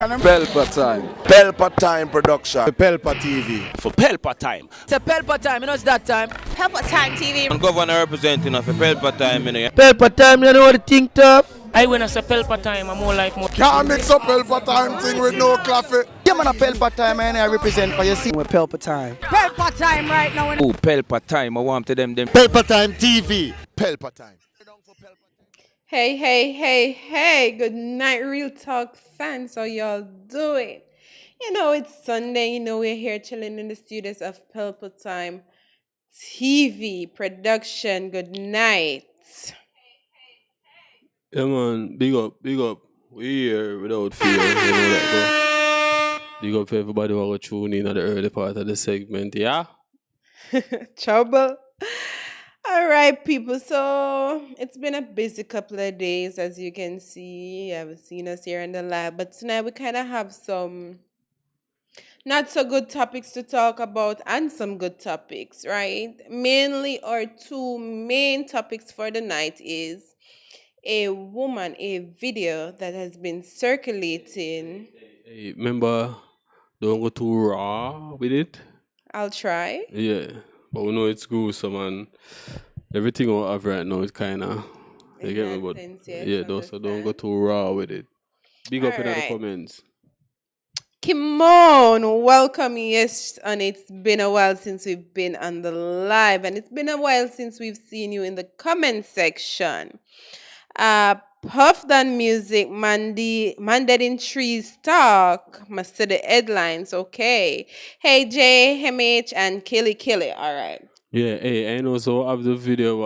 Pelpa time. Pelpa Time Production. The Pelpa TV. For Pelpa time. It's a Pelpa time, you know it's that time. Pelpa Time TV. And governor representing of a Pelpa time, you know. Pelpa time, you know what the thing tough? I when I say Pelpa time, I'm more like more. Can't mix up Pelpa time thing with no coffee. Yeah, man, a Pelpa time, and I represent for you. See, With Pelpa time. Pelpa Time right now. Oh, Pelpa time. I want to them. Pelpa time TV. Pelpa time. Hey, good night, Real Talk fans. How y'all doing? You know, it's Sunday. You know, we're here chilling in the studios of Pelpa Time TV production. Good night. Yeah, man, big up. We here without fear, you know that, bro. Big up for everybody who will tune in at the early part of the segment, yeah? Trouble. All right, people. So it's been a busy couple of days, as you can see. You haven't seen us here in the lab, but tonight we kind of have some not so good topics to talk about and some good topics, right? Mainly, our two main topics for the night is a video that has been circulating. Hey, remember, don't go too raw with it? I'll try. Yeah, but we know it's gruesome and everything we have right now is kind of, you In get me? that But sense, yes, yeah, so don't go understand. too raw with it. Big up in the Alright. comments. Kimon, welcome. Yes, and it's been a while since we've been on the live, and it's been a while since we've seen you in the comment section. Puff Done Music, Manded in Trees Talk, must see the headlines, okay. Hey Jay, MH, and Killy. All right. Yeah, hey, I know, so I have the video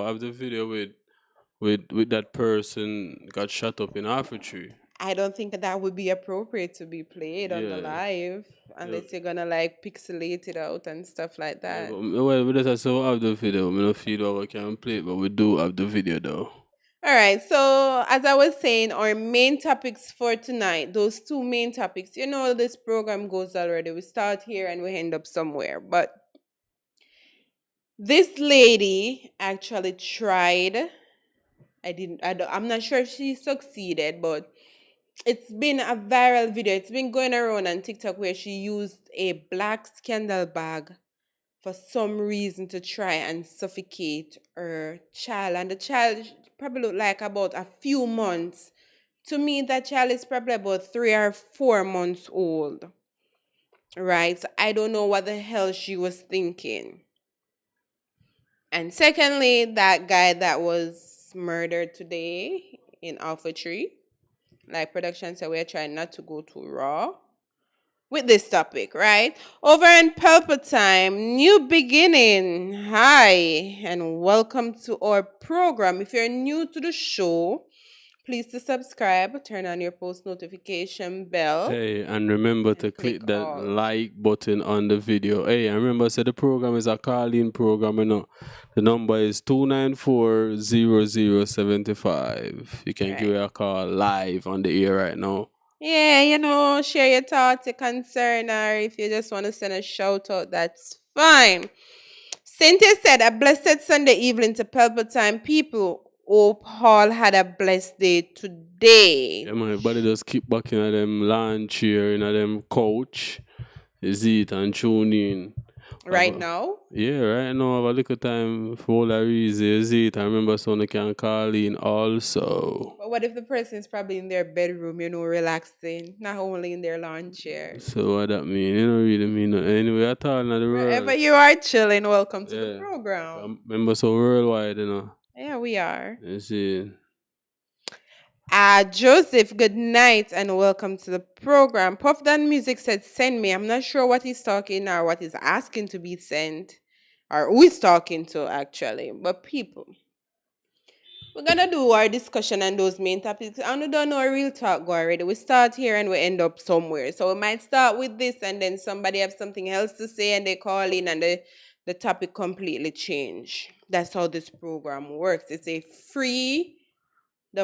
with that person got shot up in Africa. I don't think that would be appropriate to be played on the Yeah. live unless you're gonna like pixelate it out and stuff like Yeah, that. well, we just so have the video. We don't feel we can play it, but we do have the video though. All right, so as I was saying, our main topics for tonight, those two main topics, you know, this program goes already. We start here and we end up somewhere. But this lady actually tried. I'm not sure if she succeeded, but it's been a viral video. It's been going around on TikTok where she used a black scandal bag for some reason to try and suffocate her child. And the child probably looked like about a few months. To me, that child is probably about 3 or 4 months old. Right? So I don't know what the hell she was thinking. And secondly, that guy that was murdered today in Alpha Tree. Like production said, we're trying not to go too raw with this topic, right? Over in Pelpa Time, new beginning. Hi, and welcome to our program. If you're new to the show, please to subscribe, turn on your post notification bell. Hey, and remember to click click that all. like button on the video. Hey, and remember, say the program is a call-in program, you know. The number is 294-0075. You can give Right. it a call live on the air right now. Yeah, you know, share your thoughts, your concern, or if you just want to send a shout out, that's fine. Cynthia said, a blessed Sunday evening to Pelpa Time people. Hope all had a blessed day today. Yeah, man, everybody just keep back in them lawn chair, in them couch. Is it and tune in. Right now? Yeah, right now, have a little time for all the reason. Is it? I remember someone can call in also. But what if the person is probably in their bedroom, you know, relaxing, not only in their lawn chair? So what that mean? You don't really mean nothing. Anyway, at all in the world. Wherever you are chilling, welcome to the Yeah. program. Remember, so worldwide, you know. Yeah, we are. You see. Joseph, good night and welcome to the program. Puff Done Music said, send me. I'm not sure what he's talking or what he's asking to be sent or who he's talking to actually. But people, we're going to do our discussion on those main topics. I don't know a real talk go already. We start here and we end up somewhere. So we might start with this and then somebody have something else to say and they call in and the topic completely change. That's how this program works. It's a freedom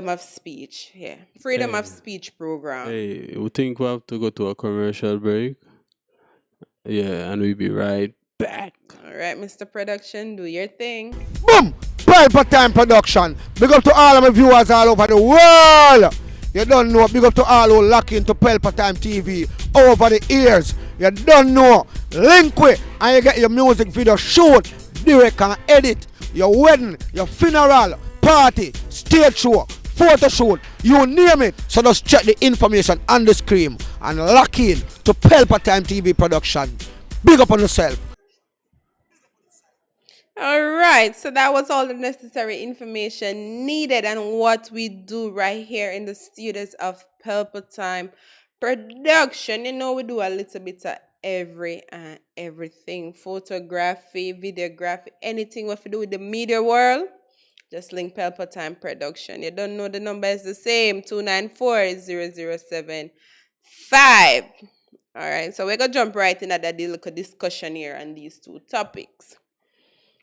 of speech. Yeah. Freedom of Hey. speech program. Hey, we think we have to go to a commercial break. Yeah, and we'll be right back. All right, Mr. Production, do your thing. Boom! Pelpa time production. Big up to all of my viewers all over the world. You don't know. Big up to all who lock into Pelpa Time TV over the years. You don't know. Link with and you get your music video shoot, direct and edit. Your wedding, your funeral, party, stage show, photo shoot, you name it. So just check the information on the screen and lock in to Pelpa Time TV production. Big up on yourself. All right, so that was all the necessary information needed and what we do right here in the studios of Pelpa Time Production. You know, we do a little bit of everything: photography, videography, anything what we do with the media world. Just link Pelpa Time Production. You don't know, the number is the same: 294-0075. All right, so we're gonna jump right in at that little discussion here on these two topics.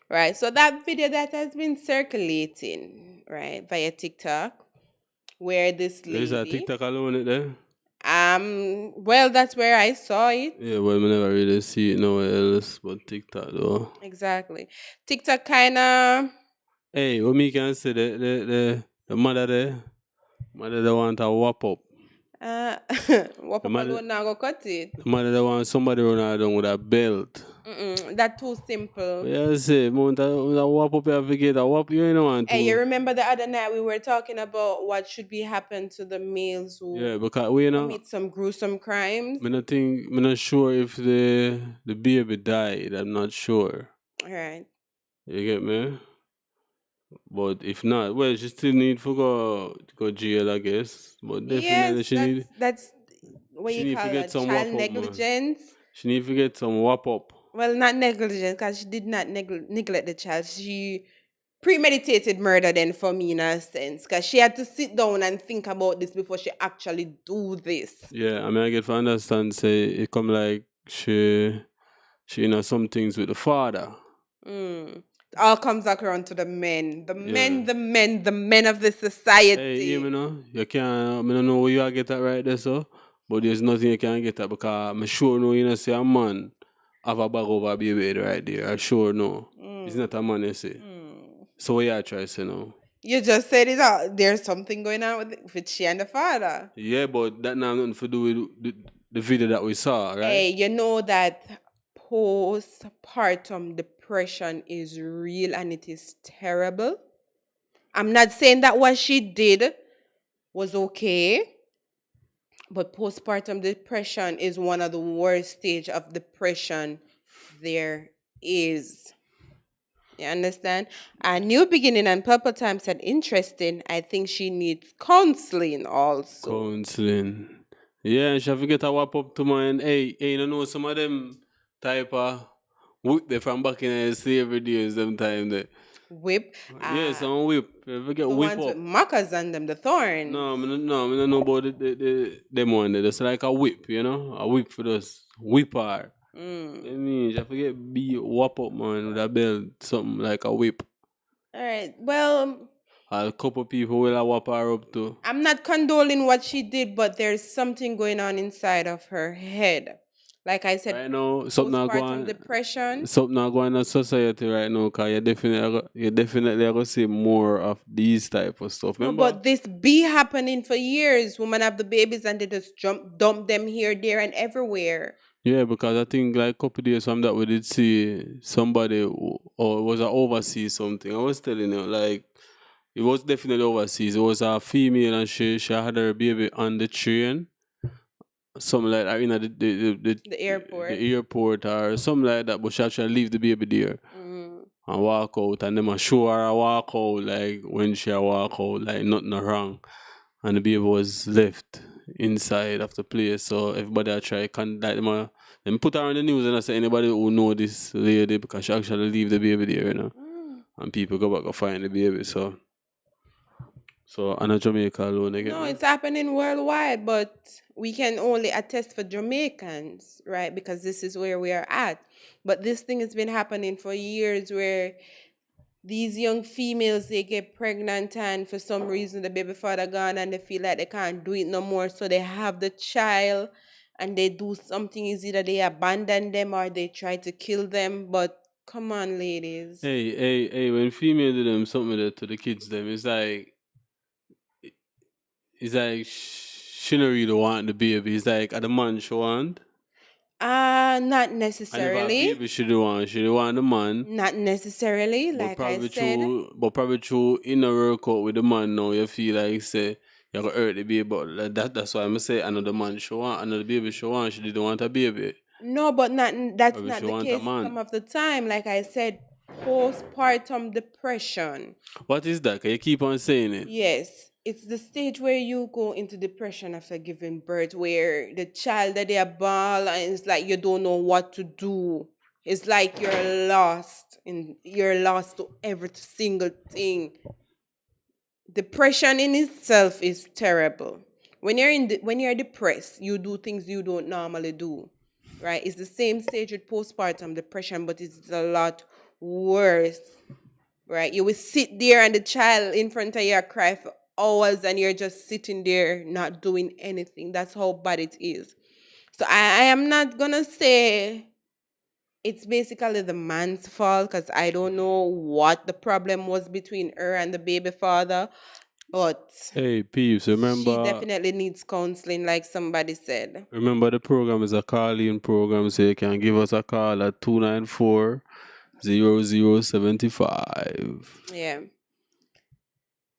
Right, so that video that has been circulating, right, via TikTok, where this lady... Is that TikTok alone there? Well, that's where I saw it. Yeah, well, I never really see it nowhere else but TikTok, though. Exactly. TikTok kind of... Hey, what me can say, the mother there want to whop up. What Papa don't now go cut it. The mother there want somebody run out down with a belt. That's too simple. Yeah, say, want to whop up, you have to get a whop, you don't want to. Hey, you remember the other night we were talking about what should be happen to the males who because we commit some gruesome crimes? I'm not sure if the baby died. I'm not sure. All right. You get me? But if not, well, she still need to go jail, I guess. But definitely that's what you call it, child negligence. She need to get some whop up. Well, not negligence, because she did not neglect the child. She premeditated murder then, for me, in a sense, because she had to sit down and think about this before she actually do this. Yeah, I mean, I get to understand, say, it come like she some things with the father. All comes back around to the men. The men of the society. Hey, you know, you can't, I don't know where you get that right there, so, but there's nothing you can get that, because I'm sure no, you know, say a man have a bag over a baby right there. I sure know. It's not a man, you see. So what you try to say now? You just said it out. There's something going on with she and the father. Yeah, but that now nothing to do with the video that we saw, right? Hey, you know that postpartum depression is real and it is terrible. I'm not saying that what she did was okay, but postpartum depression is one of the worst stage of depression there is. You understand? A new beginning, and Pelpa Time said, interesting. I think she needs counseling also. Counseling. Yeah, and she have to get a whop up to mine. Hey, you know some of them type of whip they from back in the slavery days, them time there. Whip? Yeah, some whip. If you get the whip ones up. with mockers on them, the thorns. No, I don't know about them one there. It's like a whip, you know? A whip for those whipper. I mean, you forget be whop up, man, with a belt, something like a whip. All right, well... A couple people will whop her up too. I'm not condoling what she did, but there's something going on inside of her head. Like I said, right now, something not going depression. Something not going on in society right now, because you definitely going to see more of these type of stuff. Remember? No, but this be happening for years. Women have the babies and they just dump them here, there, and everywhere. Yeah, because I think like a couple days from that we did see somebody, or it was an overseas something. I was telling you, like, it was definitely overseas. It was a female and she had her baby on the train. Something like that, you know, the airport. The airport or something like that, but she actually leave the baby there and walk out, and them show her walk out, like when she walk out, like nothing wrong. And the baby was left inside of the place. So everybody I try contact them, and put her on the news and I say anybody who know this lady, because she actually leave the baby there, you know. And people go back and find the baby, so I'm not Jamaica alone again. No, it's happening worldwide, but we can only attest for Jamaicans, right? Because this is where we are at. But this thing has been happening for years, where these young females, they get pregnant and for some reason the baby father gone and they feel like they can't do it no more. So they have the child and they do something. Is either they abandon them or they try to kill them. But come on, ladies. Hey, when female do them something to the kids, them, it's like, it's like she don't really want the baby. It's like at the man she want. Not And if a necessarily. baby she don't want. She don't want the man. Not necessarily, like I said. But probably through inner workout with the man now, you feel like say you're gonna hurt the baby. But like that's why I'm say another man she want, another baby she want. She didn't want a baby. No, but that's Maybe not she the want a case man. some of the time. Like I said, postpartum depression. What is that? Can you keep on saying it? Yes, it's the stage where you go into depression after giving birth, where the child that they are born and it's like you don't know what to do. It's like you're lost to every single thing. Depression in itself is terrible. When you're depressed, you do things you don't normally do, right? It's the same stage with postpartum depression, but it's a lot worse, right? You will sit there and the child in front of you cry for hours and you're just sitting there not doing anything. That's how bad it is. So I am not gonna say it's basically the man's fault because I don't know what the problem was between her and the baby father, but Hey, peeps, she remember definitely needs counseling, like somebody said. remember the program is a call-in program, so you can give us a call at 294-0075. Yeah.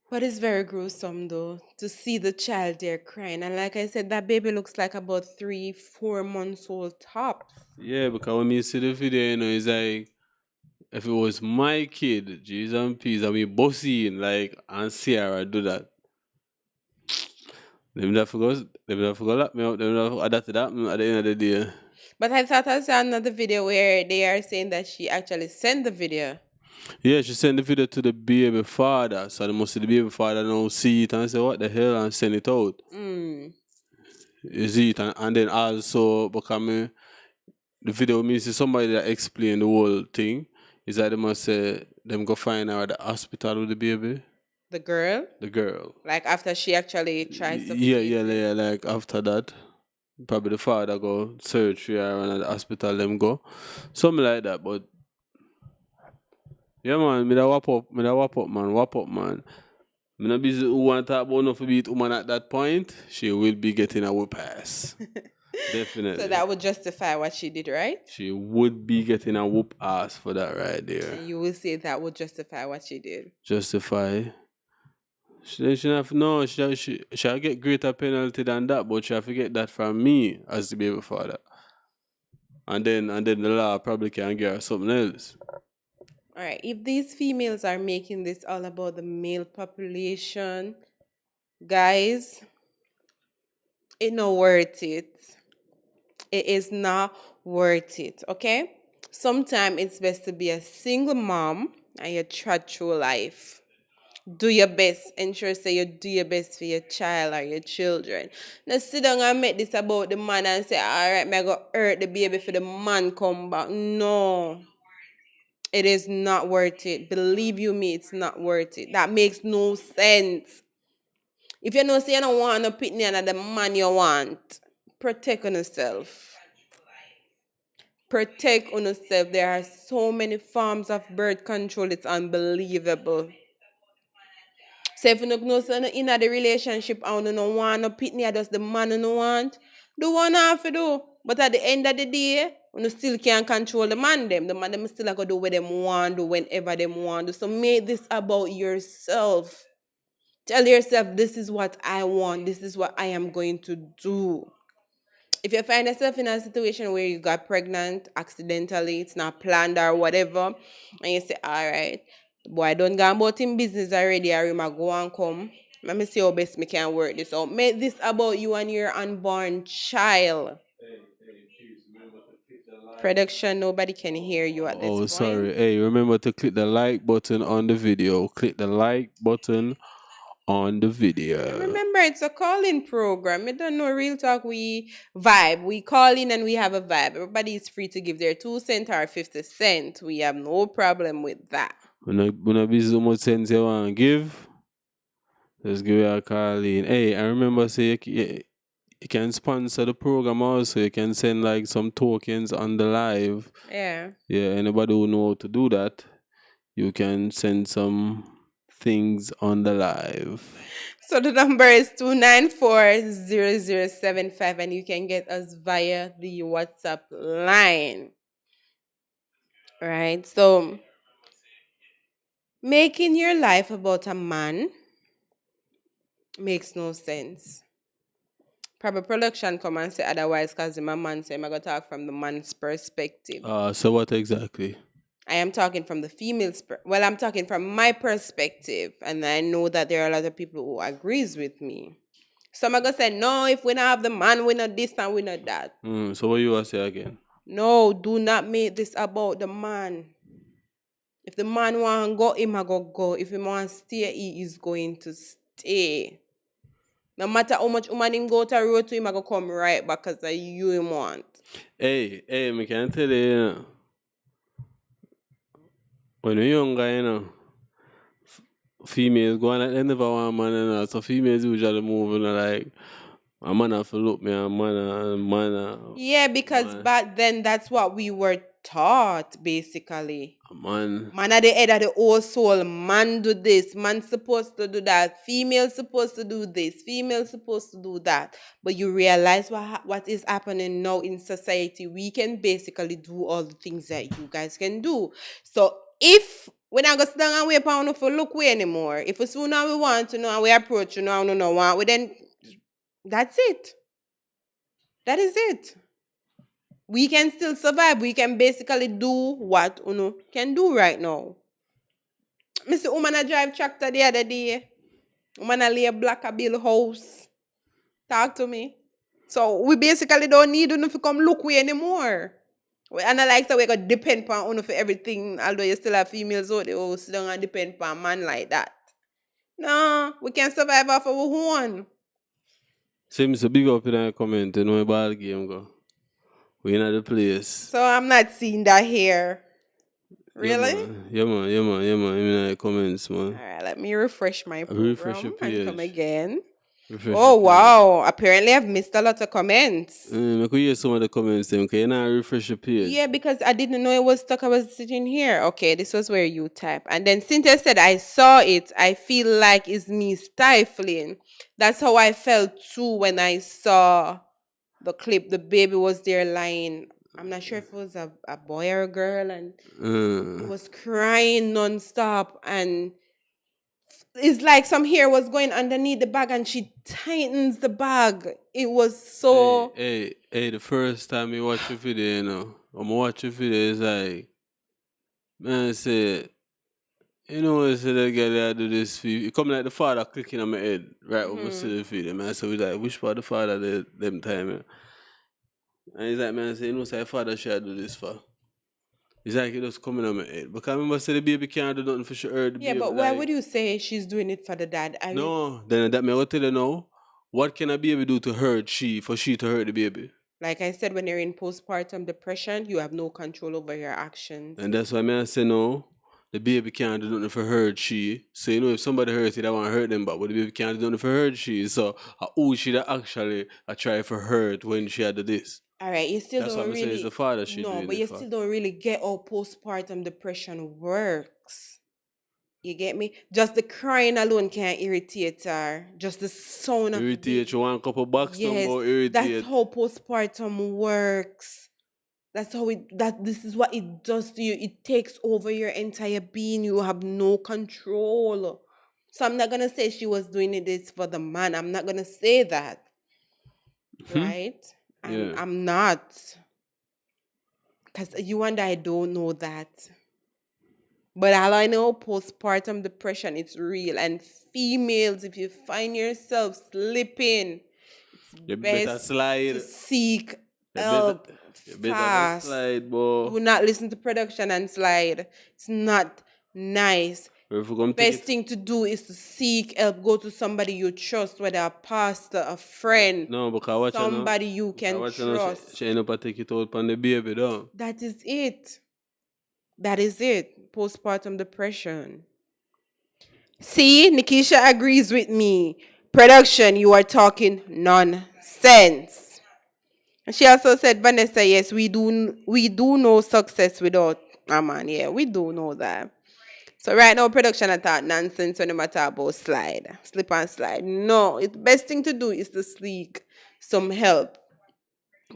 But it's very gruesome though to see the child there crying. And like I said, that baby looks like about 3-4 months old tops. Yeah, because when you see the video, you know, it's like if it was my kid, G's and P's, I mean, bossy like and Sierra do that. Them never forgot that me out. Them never adapted that me at the end of the day. But I thought I saw another video where they are saying that she actually sent the video. Yeah, she sent the video to the baby father, so the must see the baby father now see it and say what the hell and send it out. You see it, and then also because the video means see somebody that explain the whole thing. Is that they must say them go find her at the hospital with the baby. The girl? The girl. Like after she actually tries to Yeah, like after that. Probably the father go search for her and at the hospital them go. Something like that, but yeah man, me da wap up man. Me not busy who want to talk about enough to beat woman at that point. She will be getting a whoop ass. Definitely. So that would justify what she did, right? She would be getting a whoop ass for that right there. You will say that would justify what she did. Justify. She'll get greater penalty than that, but she'll forget that from me as the baby father. And then the law probably can get her something else. All right, if these females are making this all about the male population, guys, it's not worth it. It is not worth it, okay? Sometimes it's best to be a single mom and you trot through life. Do your best. Ensure say you do your best for your child or your children. Now sit down and make this about the man and say, all right, I go hurt the baby for the man come back. No. It is not worth it. Believe you me, it's not worth it. That makes no sense. If you know say you don't want no pitney and the man you want, protect on yourself. Protect on yourself. There are so many forms of birth control, it's unbelievable. So if you don't know so in the relationship and you don't want no pitney, just the man you don't want, do what you have to do. But at the end of the day, you still can't control the man them. The man them still going to do what they want, do whenever they want. So make this about yourself. Tell yourself, this is what I want. This is what I am going to do. If you find yourself in a situation where you got pregnant accidentally, it's not planned or whatever, and you say, all right, boy, don't go about him business already, or him go and come. Let me see how best me can work this out. Make this about you and your unborn child. Production, nobody can hear you at this point. Oh, sorry. Hey, remember to click the like button on the video. Click the like button on the video. Remember, it's a call-in program. We don't know real talk. We vibe. We call in and we have a vibe. Everybody is free to give their 2 cents or 50 cents. We have no problem with that. When I busy so much sense you want to give, just give you a call in. Hey, I remember say you can sponsor the program also. You can send like some tokens on the live. Yeah. Yeah, anybody who know how to do that, you can send some things on the live. So the number is 294-0075 and you can get us via the WhatsApp line. Right? So making your life about a man makes no sense. Probably production come and say otherwise because my man say I'm going to talk from the man's perspective. So what exactly? I am talking from the female's I'm talking from my perspective, and I know that there are a lot of people who agrees with me. Some are gonna say, no, if we don't have the man, we not this and we not that. So what you want to say again? No, do not make this about the man. If the man want to go, him a go. If he want to stay, he is going to stay. No matter how much woman him go to the road to, him a go come right back because you him want. Hey, me can tell you, when you're younger, females go on, they never want man, so females usually move, like, a man have to look me, a man. Yeah, because back then that's what we were taught, basically. Man at the head of the whole soul. Man do this. Man supposed to do that. Female supposed to do this. Female supposed to do that. But you realize what is happening now in society. We can basically do all the things that you guys can do. So if we're not going to sit down and wait for look way anymore, if we soon we want to know and we approach you now, no want, then that's it. That is it. We can still survive. We can basically do what Uno can do right now. Mr. Woman a drive tractor the other day. Woman a lay a black a bill house. Talk to me. So we basically don't need Uno to come look way anymore. And I like that we got depend on Uno for everything, although you still have females out there who sit down and depend on man like that. No, we can survive off our own. Seems a big up in the comment, you know, ball game go. We in the place. So I'm not seeing that here. Really? Yeah, man. In the comments, man. All right, let me refresh my program Refresh your page. and come again. Refresh Oh, your page. wow. Apparently, I've missed a lot of comments. I could hear some of the comments, then, okay? Now refresh your page. Yeah, because I didn't know it was stuck. I was sitting here. Okay, this was where you type. And then Cynthia said, I saw it. I feel like it's me stifling. That's how I felt too when I saw the clip. The baby was there lying. I'm not sure if it was a boy or a girl. And it was crying nonstop. And it's like some hair was going underneath the bag and she tightens the bag. It was so... Hey, the first time you watch the video, you know, I'm watching the video, it's like, man, I say, you know, I said that girl that do this for you. It come like the father clicking on my head, right when I see the video, man. So we like, which part the father did them time, man? And he's like, man, I say, you know, say father should do this for. It's like it was coming on my head. Because I remember say the baby can't do nothing for sure. Yeah, but why would you say she's doing it for the dad? Then that me will tell you now. What can a baby do to hurt for she to hurt the baby? Like I said, when you're in postpartum depression, you have no control over your actions. And that's why I say no. The baby can't do nothing for hurt she. So you know if somebody hurts you, they want to hurt them back. But the baby can't do nothing for hurt she. So who she that actually try for hurt when she had this? All right, you still That's don't what I'm really... saying, it's the father she No, doing but it you for. still don't really get how postpartum depression works. You get me? Just the crying alone can irritate her. Just the sound of... Irritate you one couple bucks, Yes, no more irritate. that's how postpartum works. That's how this is what it does to you. It takes over your entire being. You have no control. So I'm not gonna say she was doing this for the man. I'm not gonna say that. Right? Yeah. I'm not. Because you and I don't know that. But all I know, postpartum depression, it's real. And females, if you find yourself slipping, You best better slide. to seek You help better fast. slide, boy. Do not listen to production and slide. It's not nice. If we're gonna Best take thing to do is to seek help. Go to somebody you trust, whether a pastor, a friend, no, because watch somebody you can trust. She end up take it out on the baby, though. That is it. That is it. Postpartum depression. See, Nikisha agrees with me. Production, you are talking nonsense. And she also said, Vanessa, yes, we do know success without a man. Yeah, we do know that. So right now, production I thought nonsense when they matter about slip and slide. No, the best thing to do is to seek some help.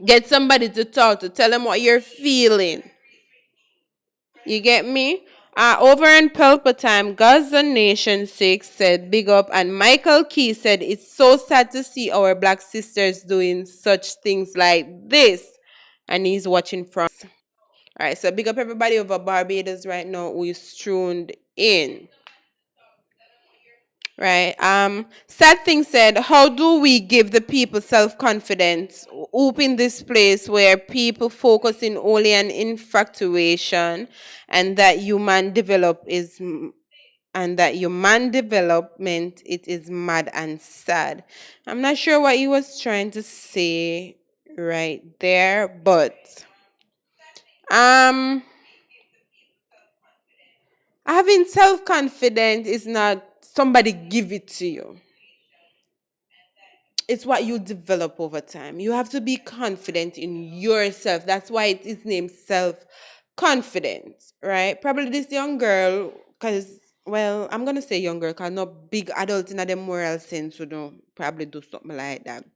Get somebody to talk to, tell them what you're feeling. You get me? Over in Pelpa time, Gaza Nation 6 said big up, and Michael Key said it's so sad to see our black sisters doing such things like this. And he's watching from. All right, so big up everybody over Barbados right now who is tuned in. Right. Sad thing said, how do we give the people self-confidence? Open this place where people focusing only on infatuation and that human development it is mad and sad. I'm not sure what he was trying to say right there, but having self-confidence is not somebody give it to you. It's what you develop over time. You have to be confident in yourself. That's why it is named self-confidence, right? Probably this young girl, because, well, I'm going to say young girl, because not big adult in the moral sense would probably do something like that.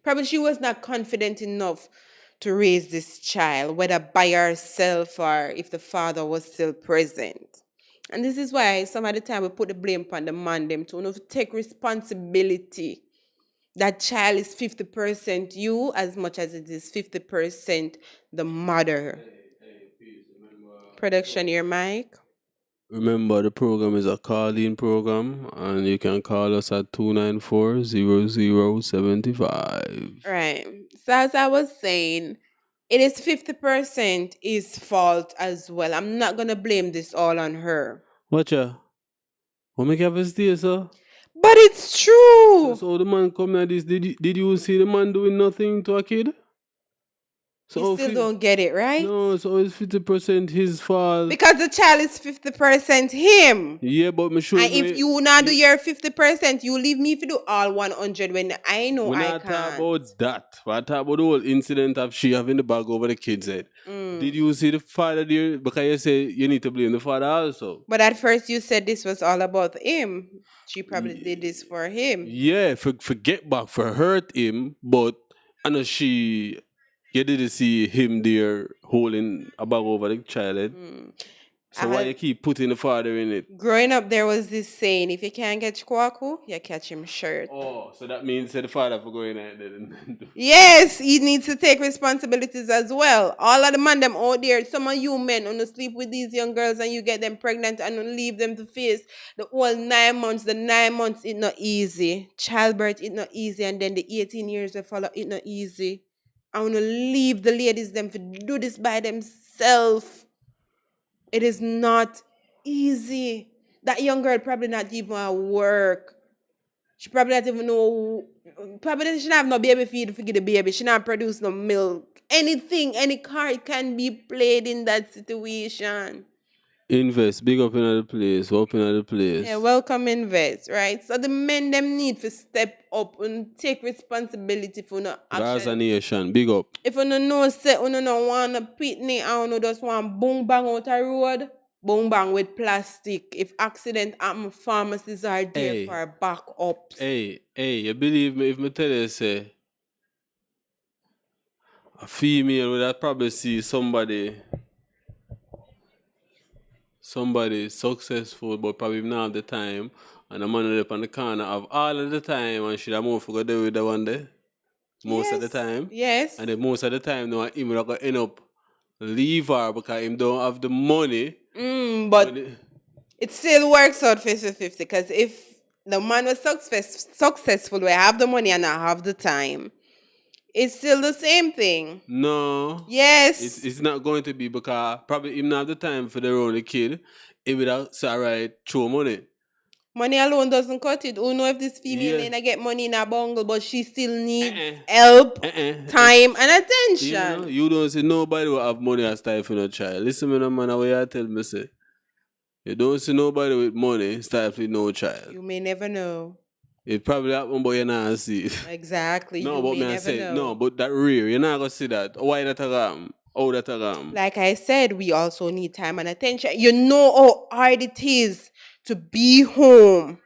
Probably she was not confident enough to raise this child, whether by herself or if the father was still present. And this is why some of the time we put the blame on the man them to take responsibility. That child is 50% you as much as it is 50% the mother. Production, your mic. Remember, the program is a call-in program, and you can call us at 294-0075. Right. So as I was saying, it is 50% his fault as well. I'm not going to blame this all on her. Watcha? What make you have a stay, sir? But it's true. So the man come like this, did you see the man doing nothing to a kid? So you still don't get it, right? No, so it's 50% his fault. Because the child is 50% him. Yeah, but me sure. And if you not do your 50%, you leave me if you do all 100 when I know I can't. We're not talking about that. We're talking about the whole incident of she having the bag over the kid's head. Did you see the father there? Because you say you need to blame the father also. But at first you said this was all about him. She probably did this for him. Yeah, forget back for hurt him, but I know you didn't see him there holding a bag over the child. So why you keep putting the father in it? Growing up, there was this saying, if you can't catch Kwaku, you catch him shirt. Oh, so that means the father for going out there. Yes, he needs to take responsibilities as well. All of the man them out there, some of you men on sleep with these young girls and you get them pregnant and leave them to face the whole 9 months. The 9 months, it's not easy. Childbirth, it's not easy. And then the 18 years they follow, it's not easy. I want to leave the ladies them to do this by themselves. It is not easy. That young girl probably not even at work. She probably not even know. Probably she not have no baby feed to get the baby. She not produce no milk. Anything, any card can be played in that situation. Invest, big up in the place, open at the place. Yeah, welcome invest, right? So the men them need to step up and take responsibility for no action. Gaza Nation, big up. If you don't know, say you don't want a pitney and you just want boom bang out a road, boom bang with plastic. If accident happen, pharmacies are there for backups. Hey, you believe me if me tell you say a female would probably see somebody successful but probably not have the time, and a man up on the corner have all of the time and should have more for go there with the one day. Most of the time. Yes. And then most of the time now him will go end up leave her because him don't have the money. But it still works out 50-50 because if the man was successful, we have the money and I have the time, it's still the same thing. No. Yes. It's not going to be because probably him not have the time for their own kid. It would say, all right, throw money. Money alone doesn't cut it. Who know if this female ain't get money in a bungle, but she still needs help, time, and attention. You don't see nobody will have money as time for no child. Listen me, no man, what you tell me say. You don't see nobody with money stifling no child. You may never know. It probably happen, but you not see it. Exactly. No, you but may me I never say know. no, but that rare, you're not gonna see that. Why that happen? Oh, that alarm. Like I said, we also need time and attention. You know how hard it is to be home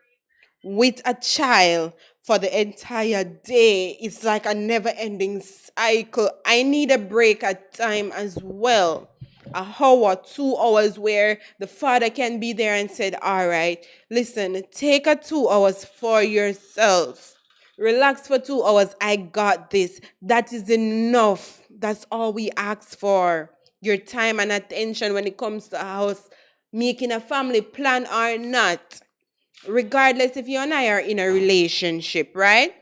with a child for the entire day. It's like a never ending cycle. I need a break at time as well. A hour, 2 hours where the father can be there and said, all right, listen, take a 2 hours for yourself. Relax for 2 hours. I got this. That is enough. That's all we ask for. Your time and attention when it comes to a house, making a family plan or not. Regardless if you and I are in a relationship, right?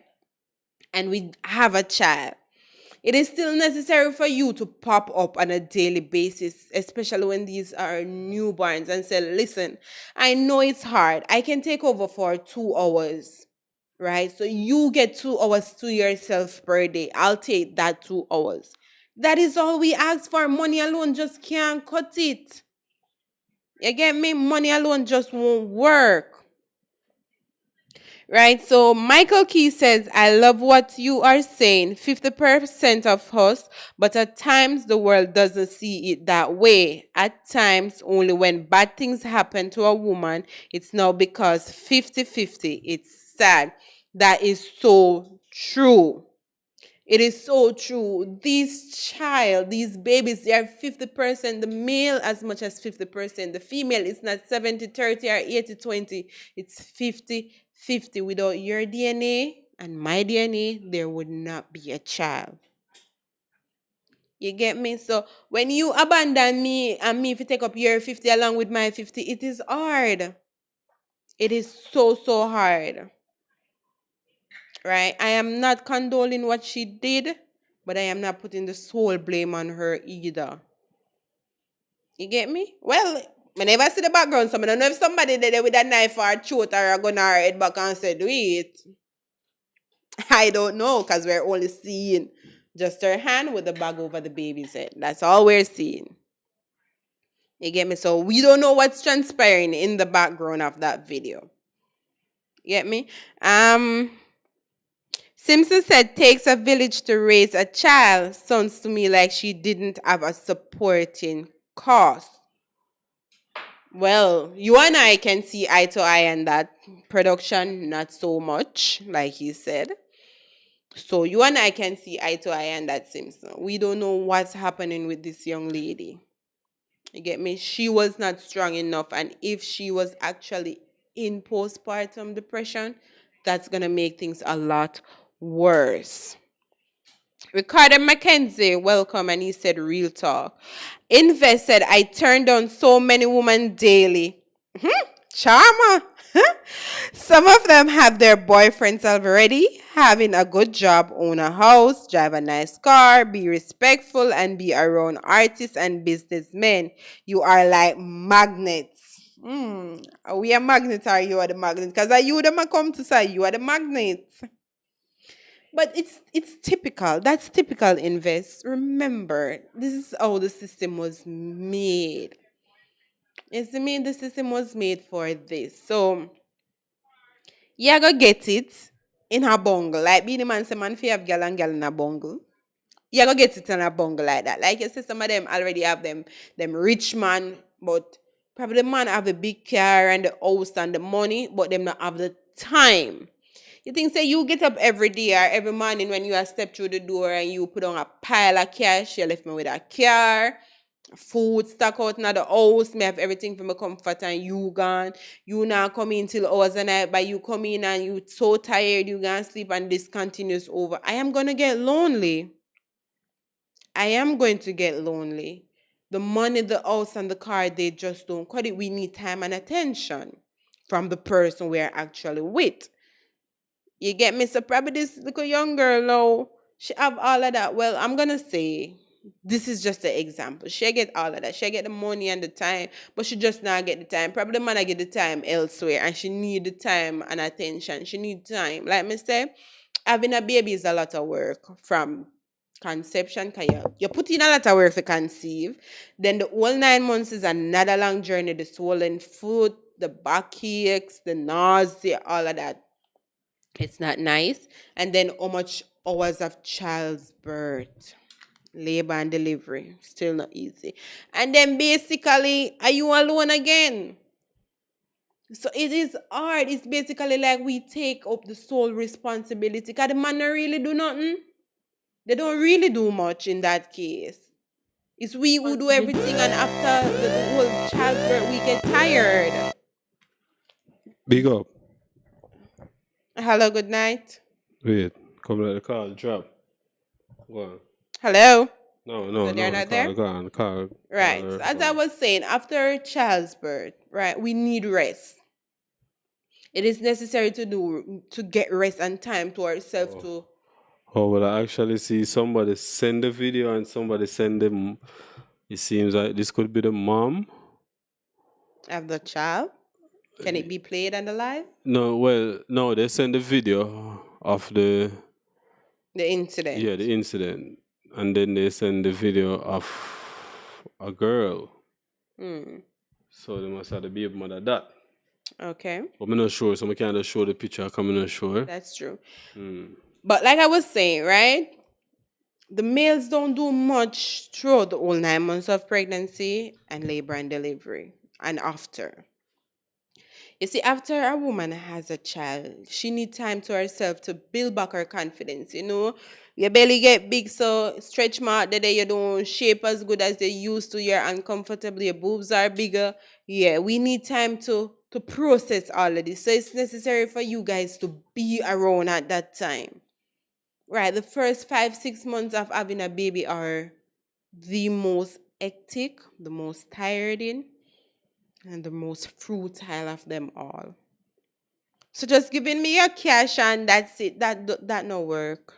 And we have a child. It is still necessary for you to pop up on a daily basis, especially when these are newborns, and say, listen, I know it's hard. I can take over for 2 hours, right? So you get 2 hours to yourself per day. I'll take that 2 hours. That is all we ask for. Money alone just can't cut it. You get me? Money alone just won't work. Right, so Michael Key says, I love what you are saying, 50% of us, but at times the world doesn't see it that way. At times, only when bad things happen to a woman, it's now because 50-50. It's sad. That is so true. It is so true. These babies, they are 50%, the male as much as 50%. The female is not 70-30 or 80-20. It's 50-50. Without your DNA and my DNA, there would not be a child. You get me? So when you abandon me and me if you take up your 50 along with my 50, it is hard. It is so, so hard. Right? I am not condoling what she did, but I am not putting the sole blame on her either. You get me? Well, I never see the background, so I don't know if somebody did it with a knife or a throat or a gun or a head back and said, do it. I don't know, because we're only seeing just her hand with the bag over the baby's head. That's all we're seeing. You get me? So we don't know what's transpiring in the background of that video. You get me? Simpson said, takes a village to raise a child. Sounds to me like she didn't have a supporting cause. Well, you and I can see eye to eye on that. Production, not so much, like he said. So you and I can see eye to eye on that, Simpson. We don't know what's happening with this young lady. You get me? She was not strong enough. And if she was actually in postpartum depression, that's going to make things a lot worse. Ricardo McKenzie, welcome, and he said, real talk. Invest said, I turn down so many women daily. Charmer. Some of them have their boyfriends already, having a good job, own a house, drive a nice car, be respectful, and be around artists and businessmen. You are like magnets. Are we a magnet or you are the magnet? Because are you them come to say you are the magnet? But it's typical. That's typical, Invest. Remember, this is how the system was made. The system was made for this. So, you go get it in a bungle. Like, be the man say, man, if you have girl and girl in a bungle, you go get it in a bungle like that. Like you say, some of them already have them rich man, but probably the man have a big car and the house and the money, but them not have the time. You think, say, you get up every day or every morning when you step through the door and you put on a pile of cash, you left me with a car, food stuck out in the house, me have everything for my comfort and you gone. You now come in till hours and night, but you come in and you so tired, you gonna sleep and this continues over. I am going to get lonely. I am going to get lonely. The money, the house, and the car, they just don't cut it. We need time and attention from the person we're actually with. You get me? So probably this little young girl now, she have all of that. Well, I'm going to say, this is just an example. She get all of that. She get the money and the time, but she just not get the time. Probably the man I get the time elsewhere, and she need the time and attention. She need time. Like me say, having a baby is a lot of work from conception. You put in a lot of work to conceive. Then the whole 9 months is another long journey. The swollen foot, the backaches, the nausea, all of that. It's not nice. And then how much hours of child's birth. labor and delivery. Still not easy. And then basically, are you alone again? So it is hard. It's basically like we take up the sole responsibility. Because the man don't really do nothing. They don't really do much in that case. It's we who do everything, and after the whole childbirth, we get tired. Big up. Hello, good night. Wait, come let the call drop. Go on. Hello. No, So they're not there? Go on, call. Right. Call her So as I phone. was saying, after childbirth, right, we need rest. It is necessary to get rest and time to ourselves to. Oh, well, I actually see somebody send the video and somebody send them. It seems like this could be the mom. Have the child. Can it be played and alive? No, well, no, they send the video of The incident. the incident, and then they send the video of a girl. So they must have the baby mother that. Okay. But I'm not sure, so I can't just show the picture. I'm not sure. That's true. But like I was saying, right? The males don't do much throughout the whole 9 months of pregnancy and labor and delivery and after. You see, after a woman has a child, she needs time to herself to build back her confidence. You know, your belly get big, so stretch mark the day you don't shape as good as they used to. You're uncomfortable, your boobs are bigger. Yeah, we need time to process all of this. So it's necessary for you guys to be around at that time. Right, the first 5-6 months of having a baby are the most hectic, the most tiring, and the most fruitile of them all. So just giving me your cash and that's it. That no work.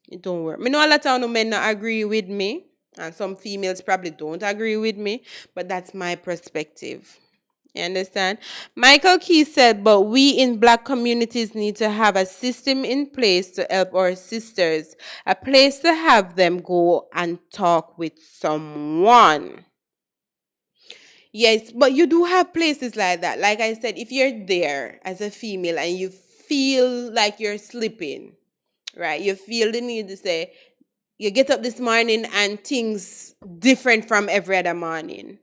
It don't work. I know a lot of men not agree with me, and some females probably don't agree with me, but that's my perspective. You understand? Michael Key said, but we in Black communities need to have a system in place to help our sisters, a place to have them go and talk with someone. Yes, but you do have places like that. Like I said, if you're there as a female and you feel like you're slipping, right? You feel the need to say, you get up this morning and things different from every other morning.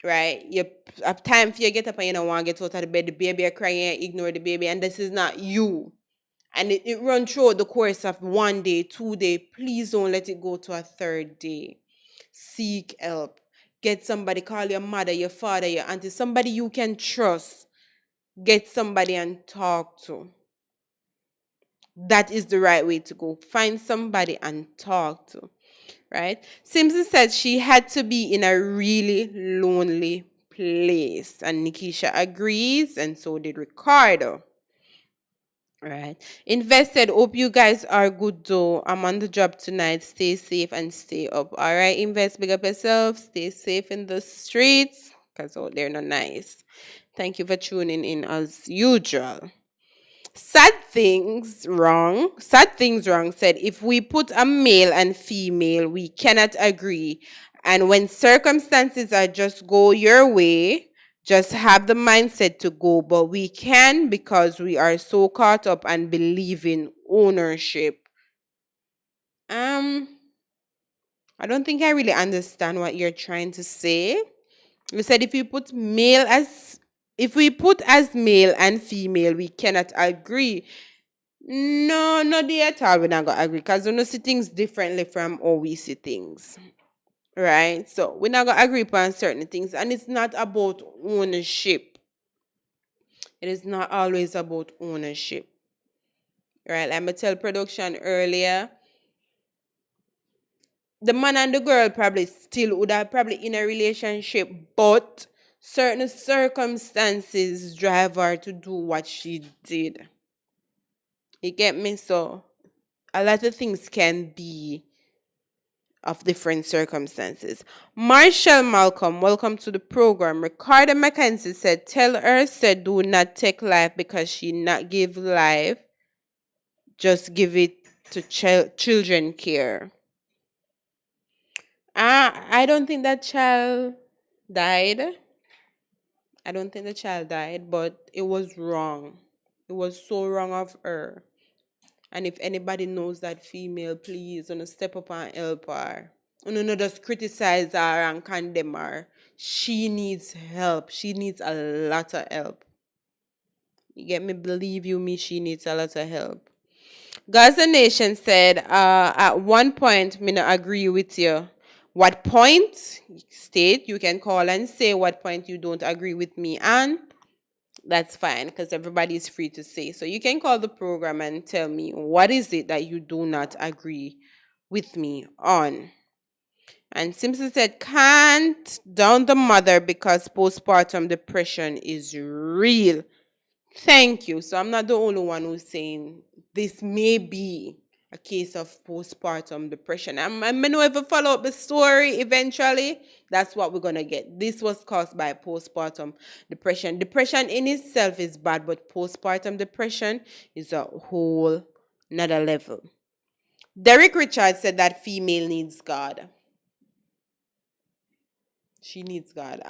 Right? You have time for you get up and you don't want to get out of the bed, the baby are crying, ignore the baby, and this is not you. And it runs through the course of 1 day, 2 day. Please don't let it go to a 3rd day. Seek help. Get somebody, call your mother, your father, your auntie, somebody you can trust. Get somebody and talk to. That is the right way to go. Find somebody and talk to. Right? Simpson said she had to be in a really lonely place. And Nikisha agrees, and so did Ricardo. Right. Invested, hope you guys are good though. I'm on the job tonight. Stay safe and stay up. All right, Invest, big up yourself. Stay safe in the streets because they're not nice. Thank you for tuning in as usual. Sad Things Wrong said, if we put a male and female, we cannot agree. And when circumstances are just go your way, just have the mindset to go. But we can because we are so caught up and believe in ownership. I don't think I really understand what you're trying to say. You said if we put as male and female, we cannot agree. No, not at all. We're not gonna agree because we don't see things differently from how we see things. Right? So we're not gonna agree upon certain things, and it's not about ownership. It is not always about ownership. Right? Let me tell production earlier. The man and the girl probably still would have probably in a relationship, but certain circumstances drive her to do what she did. You get me? So a lot of things can be of different circumstances. Marshall Malcolm, welcome to the program. Ricardo Mackenzie said, tell her, said, do not take life because she not give life. Just give it to children care. I don't think that child died. I don't think the child died, but it was wrong. It was so wrong of her. And if anybody knows that female, please, step up and help her. Not just criticize her and condemn her. She needs help. She needs a lot of help. You get me? Believe you me, she needs a lot of help. Gaza Nation said, at one point, me not agree with you. What point? State, you can call and say what point you don't agree with me and that's fine because everybody is free to say. So you can call the program and tell me what is it that you do not agree with me on. And Simpson said, can't down the mother because postpartum depression is real. Thank you. So I'm not the only one who's saying this may be a case of postpartum depression. I'm going to ever follow up the story eventually. That's what we're going to get. This was caused by postpartum depression. Depression in itself is bad, but postpartum depression is a whole nother level. Derek Richards said that female needs God. She needs God.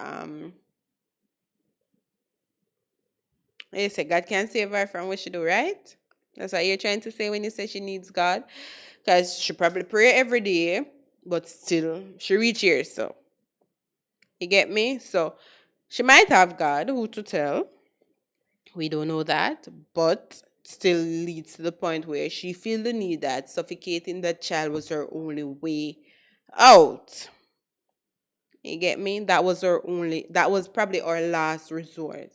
You say God can't save her from what she do, right? That's what you're trying to say when you say she needs God. Because she probably pray every day, but still, she reach here, so. You get me? So, she might have God, who to tell. We don't know that, but still leads to the point where she feel the need that suffocating that child was her only way out. You get me? That was probably our last resort.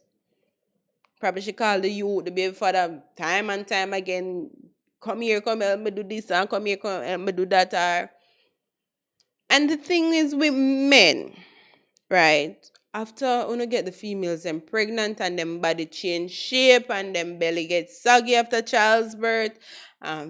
Probably she called the youth, the baby father, time and time again. Come here, come help me do this, and come here, come help me do that. And the thing is with men, right? After you get the females them pregnant and them body change shape and them belly get saggy after child's birth,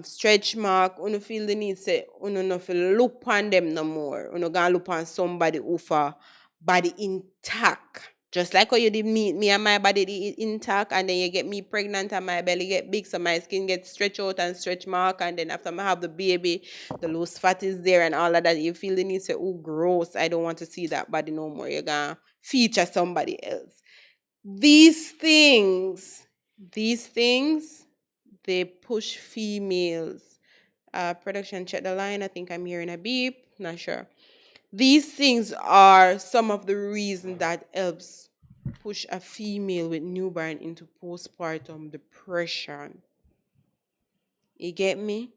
stretch mark, you feel the need say you no feel look on them no more. You gonna look on somebody who for body intact. Just like how you did me and my body intact, and then you get me pregnant and my belly get big, so my skin gets stretch out and stretch mark, and then after I have the baby, the loose fat is there and all of that. You feel the need to say, oh, gross, I don't want to see that body no more. You're gonna feature somebody else. These things, they push females. Production, check the line. I think I'm hearing a beep. Not sure. These things are some of the reasons that helps push a female with newborn into postpartum depression. You get me?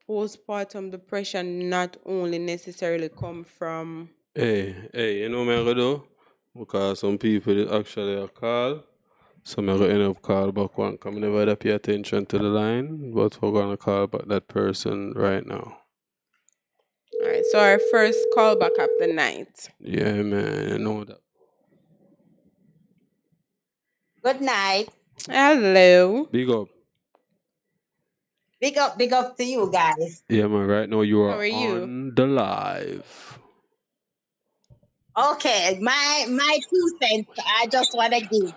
Postpartum depression not only necessarily come from... Hey, you know what I'm going to do? Because some people actually are call. So I'm going to end up call back one. Because I never pay attention to the line. But we're going to call back that person right now. All right, so our first call back of the night. Yeah, man, I know that. Good night. Hello. Big up. Big up to you guys. Yeah, man, right now you How are are you? on the live. Okay, my 2 cents I just want to give.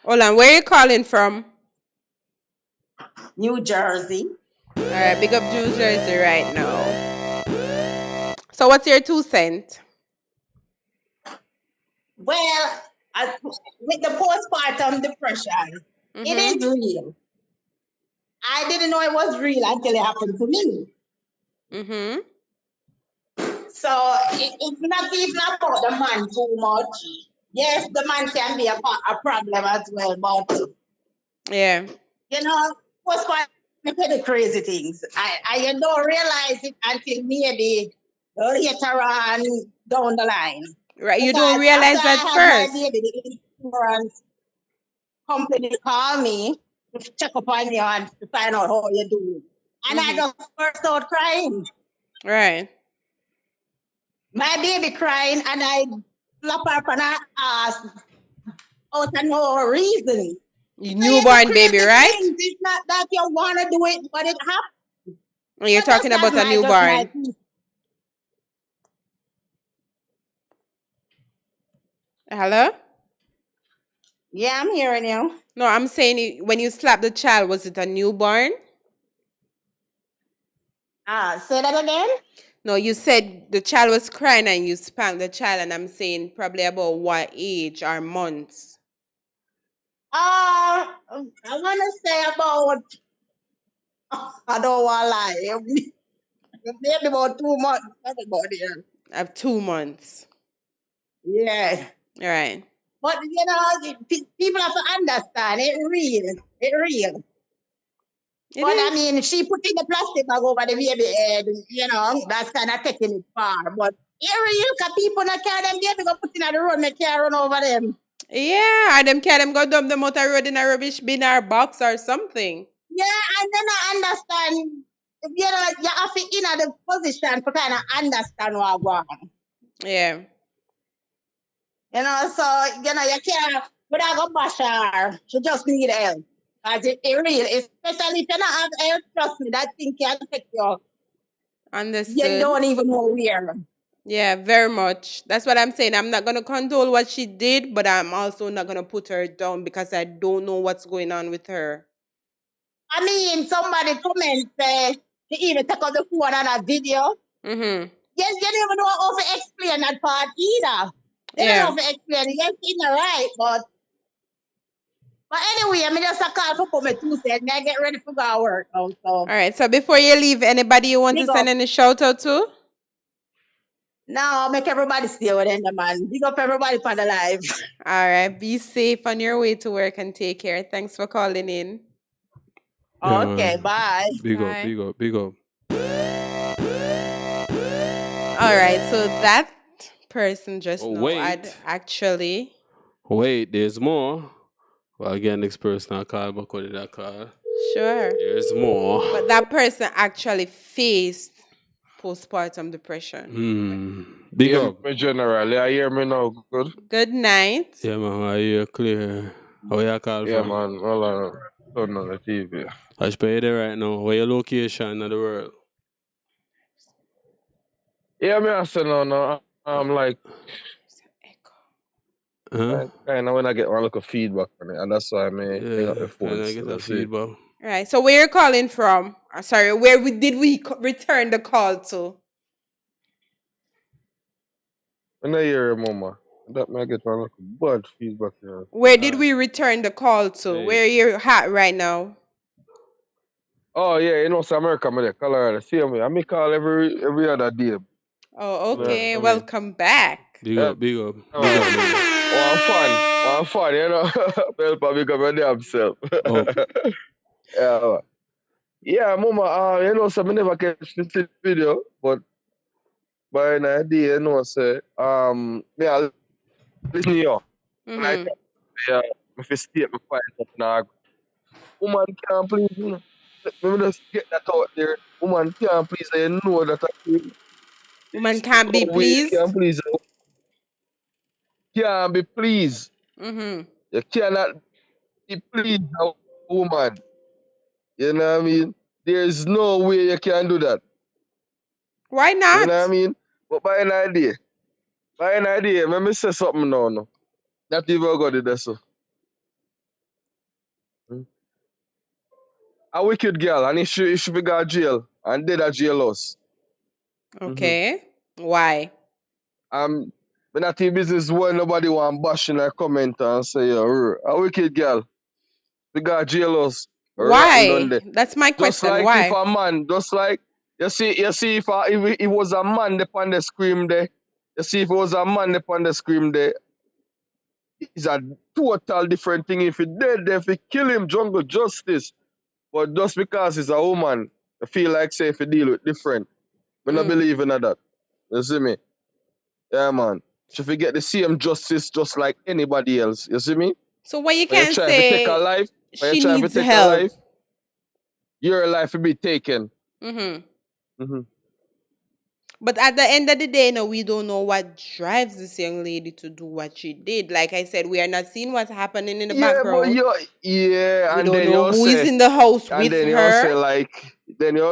Hold on, where are you calling from? New Jersey. All right, big up New Jersey right now. So what's your 2 cents? Well, with the postpartum depression, it is real. I didn't know it was real until it happened to me. So it's not even about the man too much. Yes, the man can be a problem as well, but yeah, postpartum the crazy things. I don't realize it until maybe later on down the line. Right, you don't realize that first. My baby, the insurance company called me to check up on you and to find out how you're doing. And I just burst out crying. Right. My baby crying and I slap her on her ass out of no reason. Newborn baby, right? It's not that you want to do it, but it happens. You're talking about a newborn. Hello? Yeah, I'm hearing you. No, I'm saying when you slapped the child, was it a newborn? Say that again? No, you said the child was crying and you spanked the child, and I'm saying probably about what age or months? I want to say about I don't want to lie. Maybe about 2 months. That's about there. Of 2 months. Yeah. All right. But you know, people have to understand it real. It real. It But I is. mean, she put in the plastic bag over the baby head, you know, that's kind of taking it far. But it real, because people not carry them baby go put in the road, they can't run over them. Yeah, and them can them go dump them out the road in a rubbish bin or box or something. Yeah, and then I understand, you know, you have to in the position to kind of understand what going on. Yeah. You know, so, you know, you can't, without go bash her, she just need help. Because it real, especially if you not have help, trust me, that thing can take you. Understood. You don't even know where. Yeah, very much. That's what I'm saying. I'm not going to condole what she did, but I'm also not going to put her down because I don't know what's going on with her. I mean, somebody comment say to even take out the phone on a video. Mm-hmm. Yes, you don't even know how to explain that part either. You don't know how to explain it. Yes, it's not right, but anyway, I mean, just a call for come Tuesday and I get ready for go work now. So. All right. So before you leave, anybody you want to send any shout out to? No, make everybody stay with them, man. Big up everybody for the live. All right. Be safe on your way to work and take care. Thanks for calling in. Yeah, Okay, man. bye. Big Bye. up, big up, big up. All right. So that person just Oh, now wait. had actually. Wait, there's more. Well, again, next person I call back on that call. Sure. There's more. But that person actually faced postpartum depression. Big up. Me general, you hear me now? Good? Good night. Yeah, man, I hear clear. Where you call Yeah, from? man. Hold on. Turn on the TV. I should pay there right now. Where your location in the world? Yeah, me I say no. I'm like, Huh? kind of when I get one look of feedback on it, and that's why I may pick up the phone. Can I get a feedback? Right. So where you calling from? Sorry, where did we return the call to? When I hear mama, that may get one look of bad feedback here. Where did we return the call to? Hey. Where you're at right now? Oh yeah, you know, South America, me there, Colorado. See me. I me call every other day. Oh, okay. Yeah, I mean, Welcome back. Big up, big up. One fun, you know. Pelpa big up your damn self. Yeah. Yeah, mama, you know, so I never catch this video, but by an idea, you know, say, me I listen to you. And I think, if you state me quiet up now, woman can't please, you know. Let me just get that out there. Woman can't please, you know that Woman can't be pleased. Can't please. Can't be pleased. Mm-hmm. You cannot be pleased a woman. You know what I mean? There's no way you can do that. Why not? You know what I mean? But by an idea, let me say something now. No. Not even got it there, so. A wicked girl, and she be got jail, and dead at jailhouse. Okay. Why? But not in business where nobody want bash in a comment and say, yo, a wicked girl, we got jailhouse. Why? That's my question. Just like Why? if a man, just like, you see if it was a man there on the scream there, you see if it was a man there on the scream there, it's a total different thing. If he dead there, if he kill him, jungle justice. But just because he's a woman, I feel like say if you deal with different. I don't believe in that. You see me? Yeah, man. She if you get the same justice just like anybody else. You see me? So what you When can try to take a say life, when she you try to needs take help. a life, your life will be taken. But at the end of the day, no, we don't know what drives this young lady to do what she did. Like I said, we are not seeing what's happening in the background. We don't know who is in the house with then her. you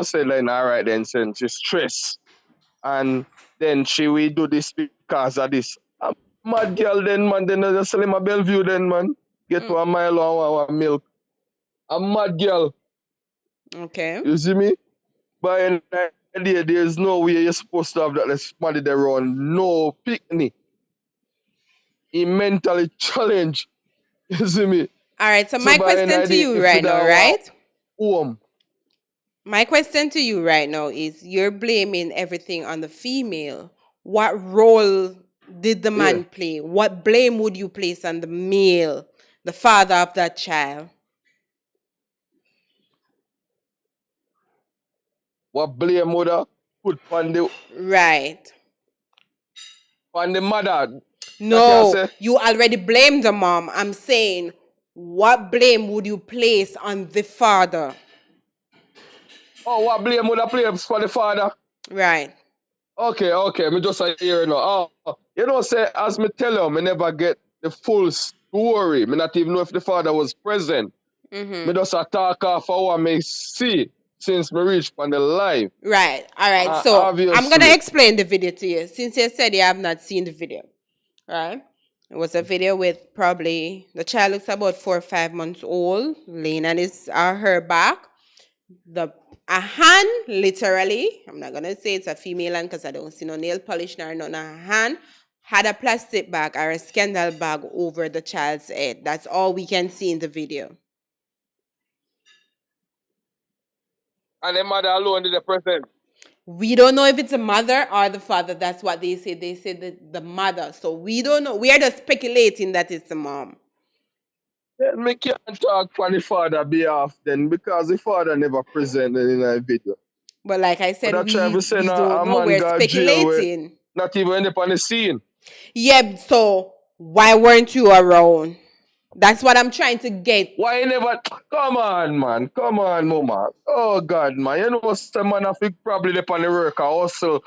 say like, all right, then since she's stressed, and then she will do this because of this. A mad girl, then man, then just sell him a Bellevue, then man, get to a mile or milk. A mad girl. Okay. You see me? By an idea, there's no way you're supposed to have that somebody there around. No picnic. He mentally challenged. You see me? All right. So my question to you right now, right? Home. My question to you right now is, you're blaming everything on the female. What role did the man play? What blame would you place on the male, the father of that child? What blame would I put on the Right. mother? No, you already blamed the mom. I'm saying, what blame would you place on the father? Oh, what blame would I place for the father? Right. Okay, me just hear now. Oh, say, as me tell you, me never get the full story. Me not even know if the father was present. Me just talk off how I may see since me reached on the live. Right. All right. So obviously. I'm gonna explain the video to you. Since you said you have not seen the video, right? It was a video with probably the child looks about 4 or 5 months old, laying on his or her back. A hand, literally, I'm not gonna say it's a female hand because I don't see no nail polish nor none. A hand had a plastic bag or a scandal bag over the child's head. That's all we can see in the video. And the mother alone did the present. We don't know if it's a mother or the father. That's what they say. They say the mother. So we don't know. We are just speculating that it's the mom. Then me can't talk for the father behalf then because the father never presented in a video. But like I said, we don't a know. man We're got jail speculating. not even end up on the scene. Yeah, so why weren't you around? That's what I'm trying to get. Why you never? Come on, man. Come on, mama. Oh, God, man. You know, some man have to probably up on the work also.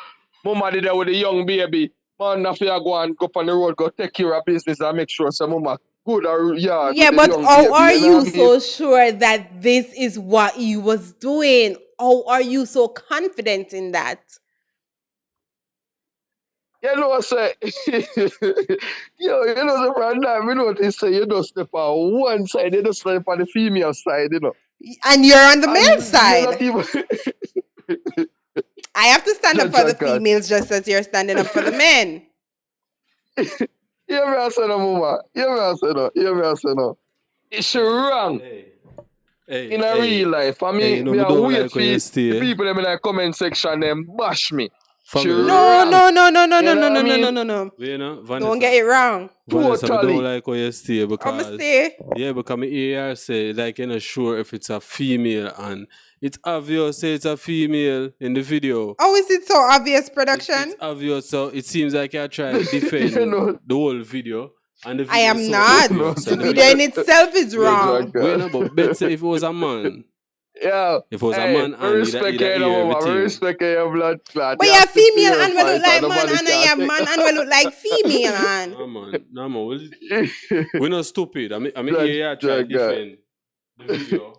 Mama did that with a young baby. Man, have to go and go up on the road, go take care of business and make sure some mama good or yeah. Yeah, but how are you so sure that this is what he was doing? How are you so confident in that? You know, say, you know, the brand now, you know what they say, you don't step on one side, you don't step on the female side, you know. And you're on the male side. Even... I have to stand up for the females just as you're standing up for the men. You me say no, mama. You me say no. It's wrong. In a real life. I mean, me a wait for the people in the comment section, them bash me. No. You know, Vanessa, don't get it wrong. Vanessa, I don't like how you stay because I'ma stay. Yeah, because my ear say like you're not sure if it's a female and it's obvious say it's a female in the video. Oh, is it so obvious, production? It's obvious, so it seems like you're trying to defend the whole video. And the video I am not. The video in itself is wrong. Wait, no, but better if it was a man. Yeah. If it was a man and respect your blood clot. But you're female and we look like man and you're man and we look like female and. No man. We're not stupid. I mean yeah, try to defend the video.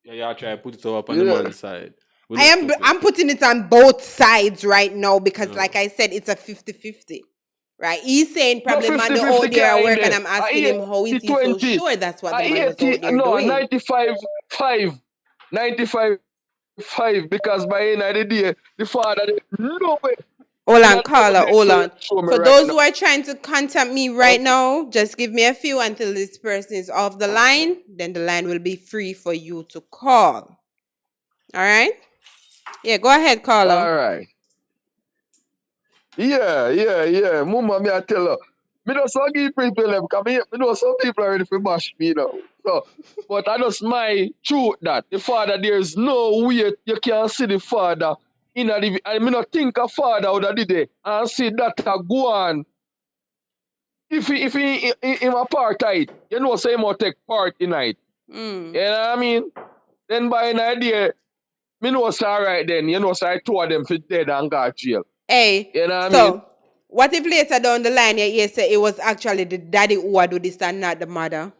Yeah, try to put it up on the man's side. I'm putting it on both sides right now because like I said, it's a 50-50. Right? He's saying probably man the out there at work and I'm asking him how is he so sure that's what the man was out there doing. 95 because by the end of the day, the father no way. Hold on, caller, hold on. For those who are trying to contact me right now, just give me a few until this person is off the line. Then the line will be free for you to call. All right? Yeah, go ahead, caller. All right. Yeah. Mama, me I tell her. Me don't so give people them because me know some people are ready for bash me now. So, but I just my truth that the father there's no way you can see the father in a I me not think a father would have did it and see that go on. If he in a part it, you know say he must take part in it. You know what I mean? Then by an idea, me know say alright then, you know say two of them fit dead and got jail. Hey, you know what I mean? What if later down the line you say it was actually the daddy who would do this and not the mother?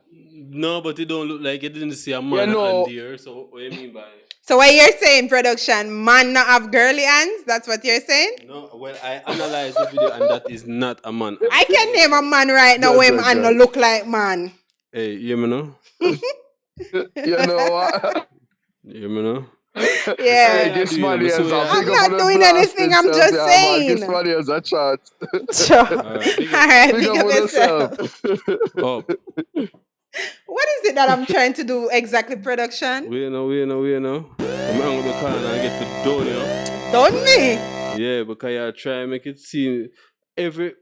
No, but it don't look like you didn't see a man hand there. So what do you mean by it? So what you're saying, production, man not have girly hands? That's what you're saying? No, well, I analyzed the video and that is not a man. I can name a man right now where man no look like man. Hey, you know? You know what? You know? Yeah. I'm not doing anything, I'm just saying. This money is a chance. Sure. All right, big up yourself. What is it that I'm trying to do exactly, production? We know. I'm going to call and get to done, you know. Don't me. Yeah, because you try to make it seem every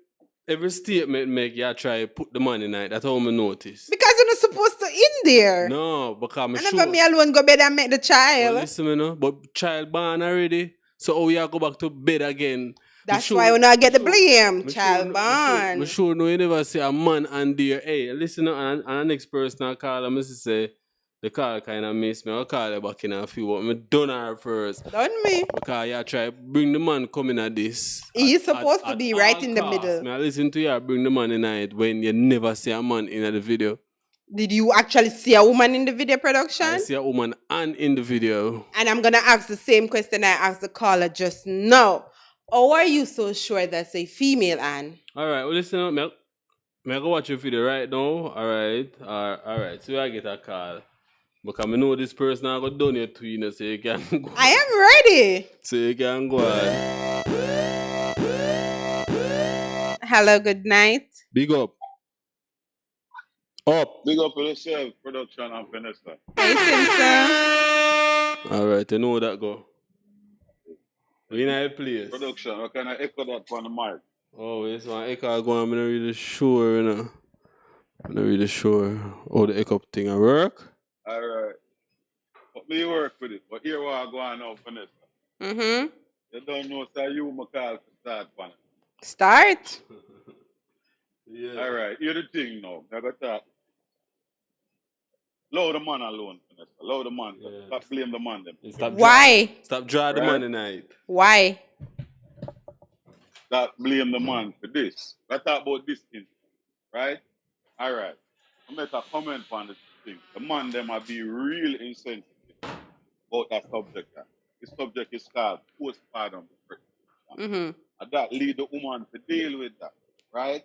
statement make you try to put the money in it. That's how I notice. Because you're not supposed to in there. No, because I'm And sure. if me alone go bed and make the child. Well, listen, you know, but child born already. So how you go back to bed again? That's why when I get the blame, child born. I'm sure no, you never see a man and dear. Hey, listen, and the next person I call him, say, the call kind of miss me. I'll call her back in a few, but I'm done her first. Done me. Because you try bring the man coming at this. He's supposed to be right in the middle. Me, I listen to you bring the man in it when you never see a man in the video. Did you actually see a woman in the video production? I see a woman and in the video. And I'm going to ask the same question I asked the caller just now. How are you so sure that's a female, Anne? All right, well, listen up, me go watch your video right now. All right. So I get a call. Because I know this person I got done it to you, so you can go. I am ready. So you can go on. Hello, good night. Big up. Big up for yourself, production and Vanessa. Hey, Simpson. All right, you know how that go. We in a place. Production, what kind of echo that on the mic? Oh, this one echo going, I'm not really sure, you know. I'm not really sure how the echo thing will work. All right. But me work with it. But here what I go on now, Vanessa. Mm-hmm. You don't know, so you my call to start, man. Start. Yeah. All right, here's the thing now. I got that. Allow the man alone, Vanessa. Allow the man. Yeah. Stop blame the man. Them. Why? Stop drawing the man tonight. Why? Stop blame the man for this. Let's talk about this thing. Right? All right. I make a comment on this thing. The man them might be real insensitive about that subject. The subject is called postpartum depression. Mm-hmm. And that lead the woman to deal with that. Right?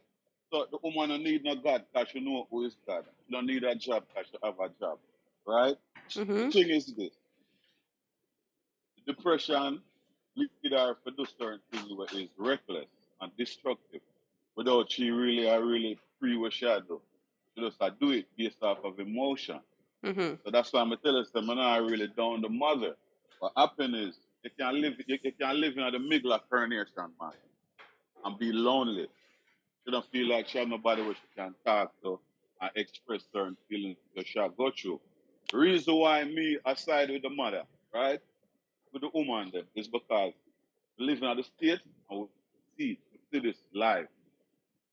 So the woman don't need no God because she know who is God. She don't need a job because she have a job. Right? Mm-hmm. The thing is this. The depression lead her to do certain things that is reckless and destructive without she really free what she do. She just do it based off of emotion. Mm-hmm. So that's why I'm telling you, I'm not really down the mother. What happens is you can live in the middle of coronation, man, and be lonely. She don't feel like she has nobody where she can talk to and express certain feelings that she go through. The reason why I side with the mother, right? With the woman then, is because we live in the state and we see this live.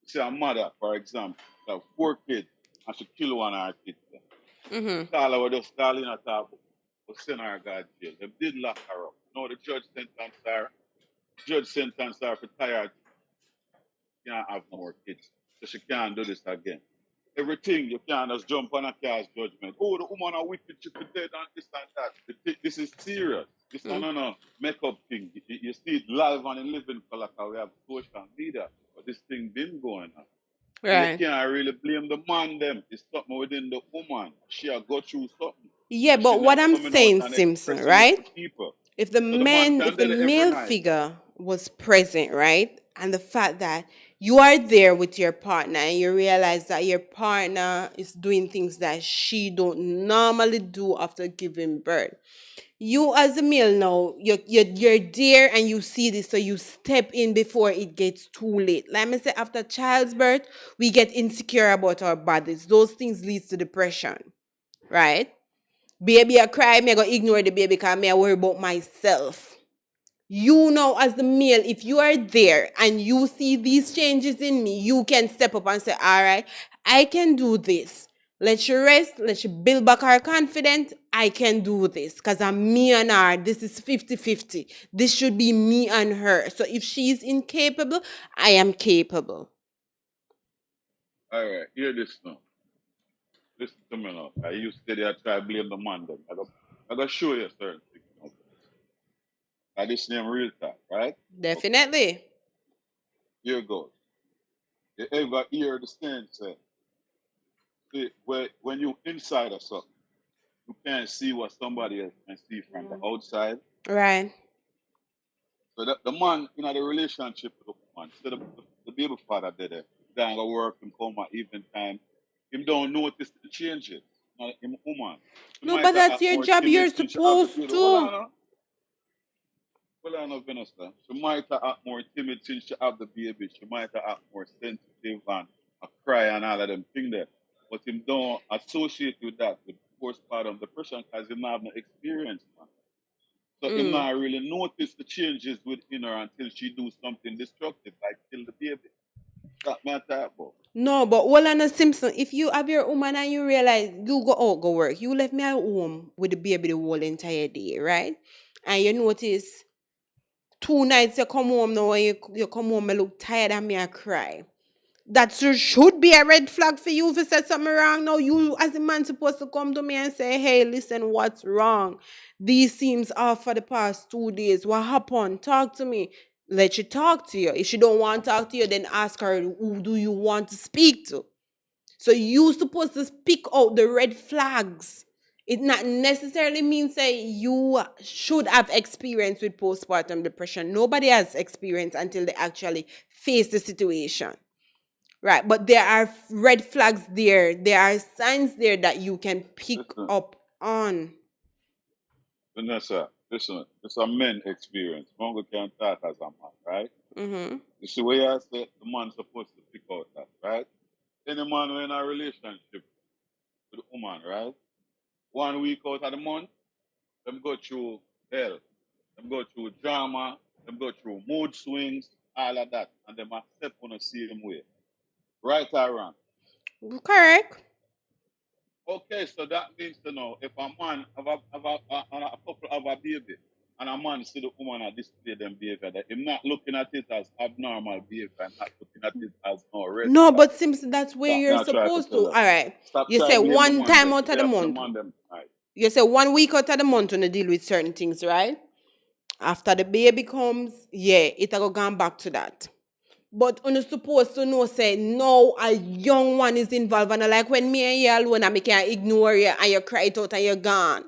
You see a mother, for example, have 4 kids and she kill one of her kids. Mm-hmm. Call her with us, call in a talk, but send her to God jail. They did lock her up. No, the judge sentenced her. Judge sentenced her for tired. She can't have no more kids. So she can't do this again. Everything, you can't just jump on a car's judgment. Oh, the woman are wicked, she could dead and this and that. This is serious. This is no make-up thing. You see it live and in living color because we have social media. But this thing been going on. Right. You can't really blame the man them. It's something within the woman. She go through something. Yeah, but what I'm saying, Simpson, right? If the male figure was present, right? And the fact that you are there with your partner and you realize that your partner is doing things that she don't normally do after giving birth. You as a male now, you're there and you see this, so you step in before it gets too late. Like I say, after child's birth, we get insecure about our bodies. Those things lead to depression, right? Baby, I cry, me I go ignore the baby because me I worry about myself. You know, as the male, if you are there and you see these changes in me, you can step up and say, all right, I can do this. Let you rest. Let you build back our confidence. I can do this because I'm me and her. This is 50-50. This should be me and her. So if she's incapable, I am capable. All right, hear this now. Listen to me now. I used to try to blame the man then. I got to show you certain things. This name real talk, right? Definitely. Okay. Here goes. You ever hear the saying say, when you inside of something, you can't see what somebody else can see from the outside. Right. So the man in the relationship with the woman, so the baby father did it. Then go work and come at evening time. him don't notice the changes. Him woman. She No, might but have that's act your more job. You're timid since she have the supposed baby. Hold to. on, Vanessa. She might have act more timid since she have the baby. She might have act more sensitive and a cry and all of them things there. But him don't associate with that with postpartum depression because him not have no experience, man. So him not really notice the changes within her until she do something destructive, like kill the baby. That matter about. No, but all on a Simpson, if you have your woman and you realize you go out, go work, you left me at home with the baby the whole entire day, right? And you notice 2 nights you come home now and you come home and look tired and me I cry. That should be a red flag for you if you said something wrong. Now you as a man supposed to come to me and say, hey, listen, what's wrong? These seems off for the past 2 days. What happened? Talk to me. Let she talk to you. If she don't want to talk to you, then ask her, who do you want to speak to? So you supposed to pick out the red flags. It not necessarily means that you should have experience with postpartum depression. Nobody has experience until they actually face the situation. Right, but there are red flags there. There are signs there that you can pick up on. Vanessa, listen, it's a men experience. Mongo can talk as a man, right? Mm-hmm. You see where I said the man's supposed to pick out that, right? Any man who in a relationship with a woman, right? 1 week out of the month, them go through hell. Them go through drama, them go through mood swings, all of that. And them accept on the same way. Right or wrong? Correct. Okay, so that means to know if a man have a couple have a baby and a man see the woman and display them behavior, that him not looking at it as abnormal behavior and not looking at it as no red. No, but Simpson, that's where Stop you're now try to supposed to. tell All her. right. Stop You trying say to blame the one man time them. out of the Blame the month. man them. Right. You say 1 week out of the month when you deal with certain things, right? After the baby comes, yeah, it'll go back to that. But you're supposed to know, say, no, a young one is involved. And like when me and you alone, I can ignore you and you cry it out and you're gone.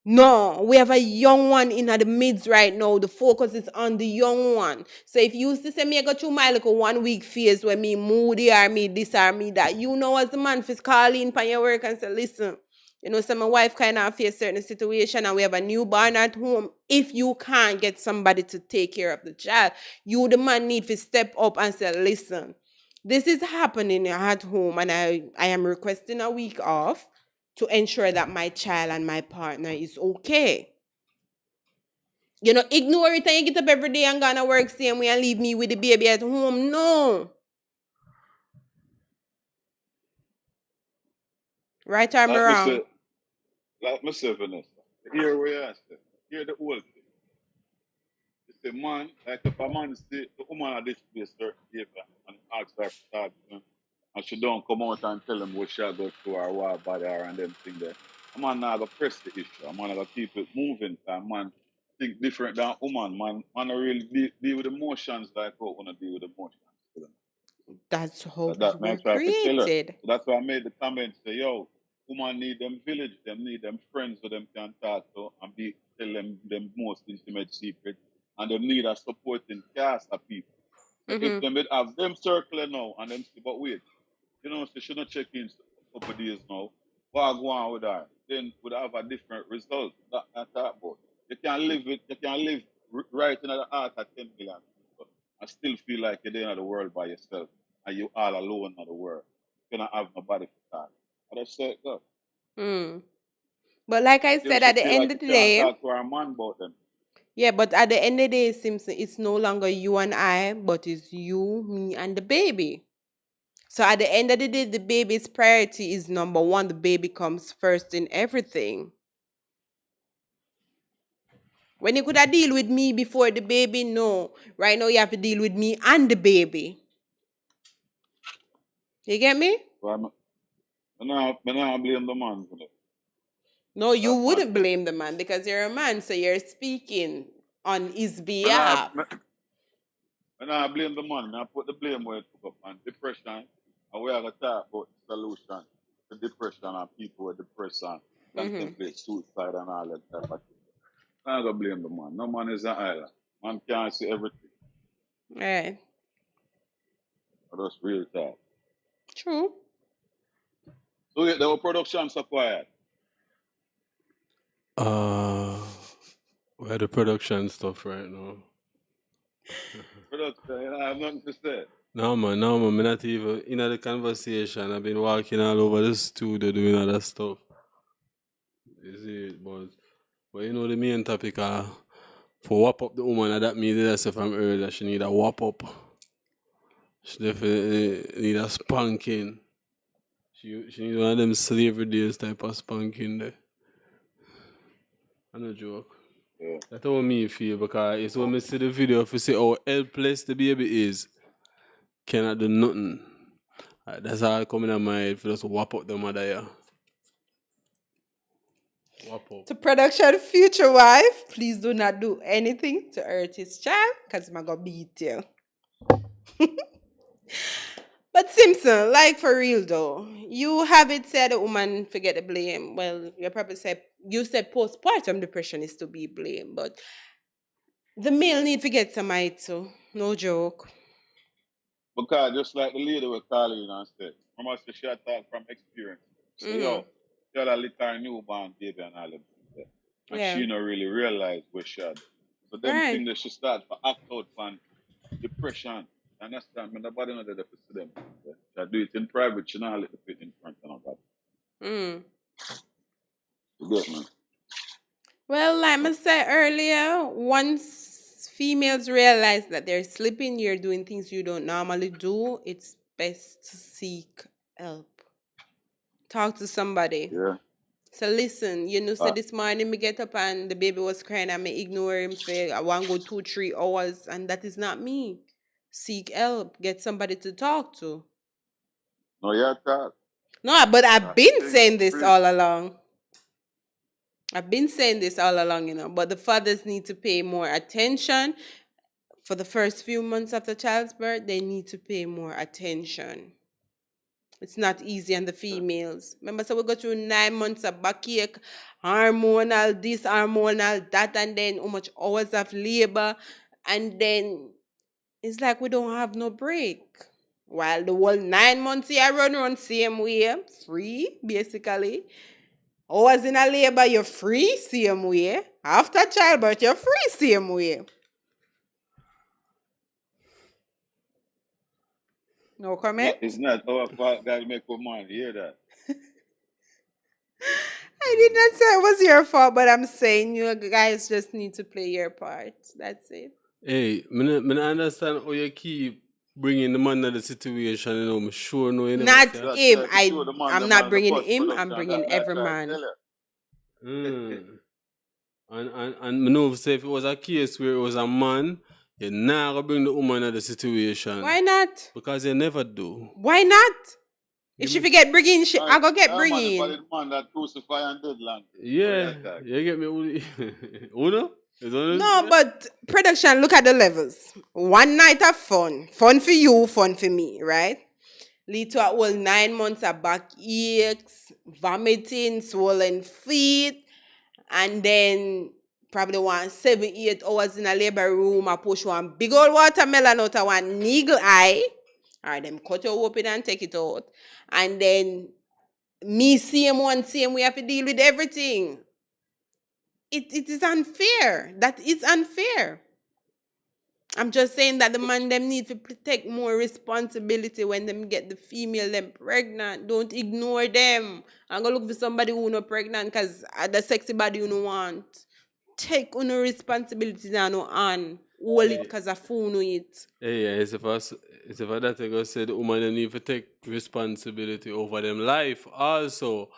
No, we have a young one in the midst right now. The focus is on the young one. So if you used to say me, I got through my like a 1 week phase where me moody or me this or me that, you know as the man is calling for your work and say, listen, you know, so my wife kind of face certain situation and we have a newborn at home. If you can't get somebody to take care of the child, you the man need to step up and say, listen, this is happening at home and I am requesting a week off to ensure that my child and my partner is okay. You know, ignore it and you get up every day and gonna work same way and leave me with the baby at home. No. Right or Like wrong? Vanessa, here we are. Here the whole thing. It's a man, like if a man see the woman at this place certain behavior and ask her to talk to him, and she don't come out and tell him what she go through or what body her and them thing there. A man not gonna press the issue. A man gonna keep it moving. A man think different than woman. Man don't really deal with emotions like how wanna deal with emotions. That's how we That were man try to tell her. created. So that's why I made the comment say, yo, woman need them village, them need them friends who them can talk to and tell them most intimate secrets. And them need a supporting cast of people. So if them would have them circling now and them see, but wait, you know, so she not check in a couple days now. What go on with her? Then would have a different result. That I talk about. You can live right in the heart of 10 million people and still feel like you're there in the world by yourself and you all alone in the world. You cannot have nobody for talk. I just said that. But like I You said, at should the feel end like of you the can't day, talk to our man about them. yeah, but at the end of the day, Simpson, it's no longer you and I, but it's you, me, and the baby. So at the end of the day, the baby's priority is number one. The baby comes first in everything. When you could have deal with me before the baby, no. Right now you have to deal with me and the baby. You get me? But I'm not blame the man for that. No, you That wouldn't man. blame the man because you're a man, so you're speaking on his I behalf. blame the man. I put the blame where it took up on depression. And we have to talk about the solution to depression and people with depression, contemplate suicide and all that type of thing. I'm not going to blame the man. No man is an island. Man can't see everything. Right. That's real talk. True. So there were production supplier. We had the production stuff right now. Production, you know, I have nothing to say. No man, I'm not even in the conversation. I've been walking all over the studio doing other stuff. You see it, but you know the main topic for whop up the woman, that means that say from earlier she need a whop up. She definitely need a spanking. She need one of them slavery days type of spanking there. I no joke. Yeah. That's how me feel because it's when I see the video if you see how helpless the baby is. Cannot do nothing. That's how I come in my head for just whop up the mother here. Whop up. To production future wife, please do not do anything to hurt his child, because I'm going to beat you. But Simpson, like for real though, you have it said a woman forget the blame. Well, you probably said, you said postpartum depression is to be blamed, but the male need to get some eye too. No joke. Because just like the lady was calling you and said, I must she had talk from experience. So yo, she had a little newborn baby and all of that. And she don't really realize where she had. So them things that she start to act out from depression. Understand? But nobody knows that for them. She do it in private, she not let the fit in front of nobody. You get me? Well, like I said earlier, once females realize that they're slipping, you're doing things you don't normally do, it's best to seek help. Talk to somebody. Yeah. So listen, you know, so this morning me get up and the baby was crying and me ignore him for I want to go 2-3 hours, and that is not me. Seek help. Get somebody to talk to. No, yeah, talk. No, but I've been saying this all along. I've been saying this all along, you know, but the fathers need to pay more attention. For the first few months after child's birth, they need to pay more attention. It's not easy on the females. Remember, so we go through 9 months of backache, hormonal this, hormonal that, and then how much hours of labor, and then it's like we don't have no break. While the whole 9 months here run same way, free, basically. Hours in a labor, you're free, same way. After childbirth, you're free, same way. No comment? It's not our fault that make a man hear that. I did not say it was your fault, but I'm saying you guys just need to play your part. That's it. Hey, I understand how you keep bringing the man to the situation, you know, I'm sure no you Not never him. I'm not bringing him, I'm bringing every man. And I know say if it was a case where it was a man, you not gonna bring the woman to the situation. Why not? Because you never do. Why not? If she forget bringing, I go get bringing. Man, man that crucify and dead land. Yeah, you get me? Uno? No, but production, look at the levels. One night of fun. Fun for you, fun for me, right? Lead to a whole 9 months of back aches, vomiting, swollen feet, and then probably 7-8 hours in a labor room. I push one big old watermelon out of one eagle eye. All right, them cut you open and take it out. And then me same we have to deal with everything. It is unfair. That is unfair. I'm just saying that the man them need to take more responsibility when them get the female them pregnant. Don't ignore them. I'm gonna look for somebody who not pregnant because the sexy body you don't want. Take on responsibility now on. Hold it because of phone it. Hey, yeah, it's if that I go say the woman need to take responsibility over them life also.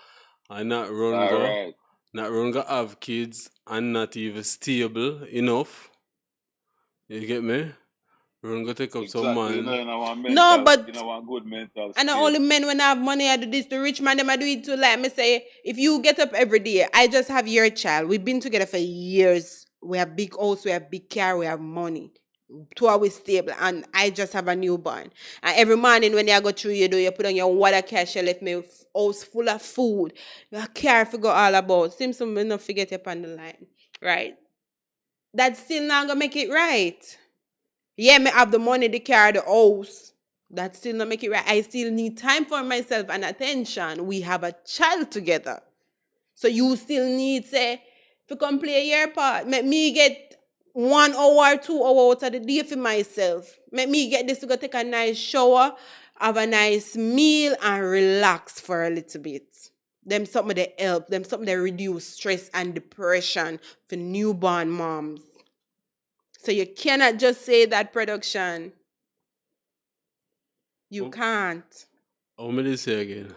And not run go have kids and not even stable enough. You get me? Run go take up some man. No, but you know, one good mental and the only men when I have money I do this. The rich man them I do it too. Like me say, if you get up every day, I just have your child. We've been together for years. We have big house, we have big car, we have money. 2 hours stable, and I just have a newborn. And every morning when you go through your door, you put on your water cash, you left me house full of food. Your car figure all about. Simpson will not forget you on the line. Right? That's still not gonna make it right. Yeah, me have the money, the car, the house. That still not make it right. I still need time for myself and attention. We have a child together. So you still need, say, to come play your part. Make me get 1 hour, 2 hours out of the day for myself. Make me get this to go take a nice shower, have a nice meal, and relax for a little bit. Them something that help. Them something that reduce stress and depression for newborn moms. So you cannot just say that production. You can't. What may they say again?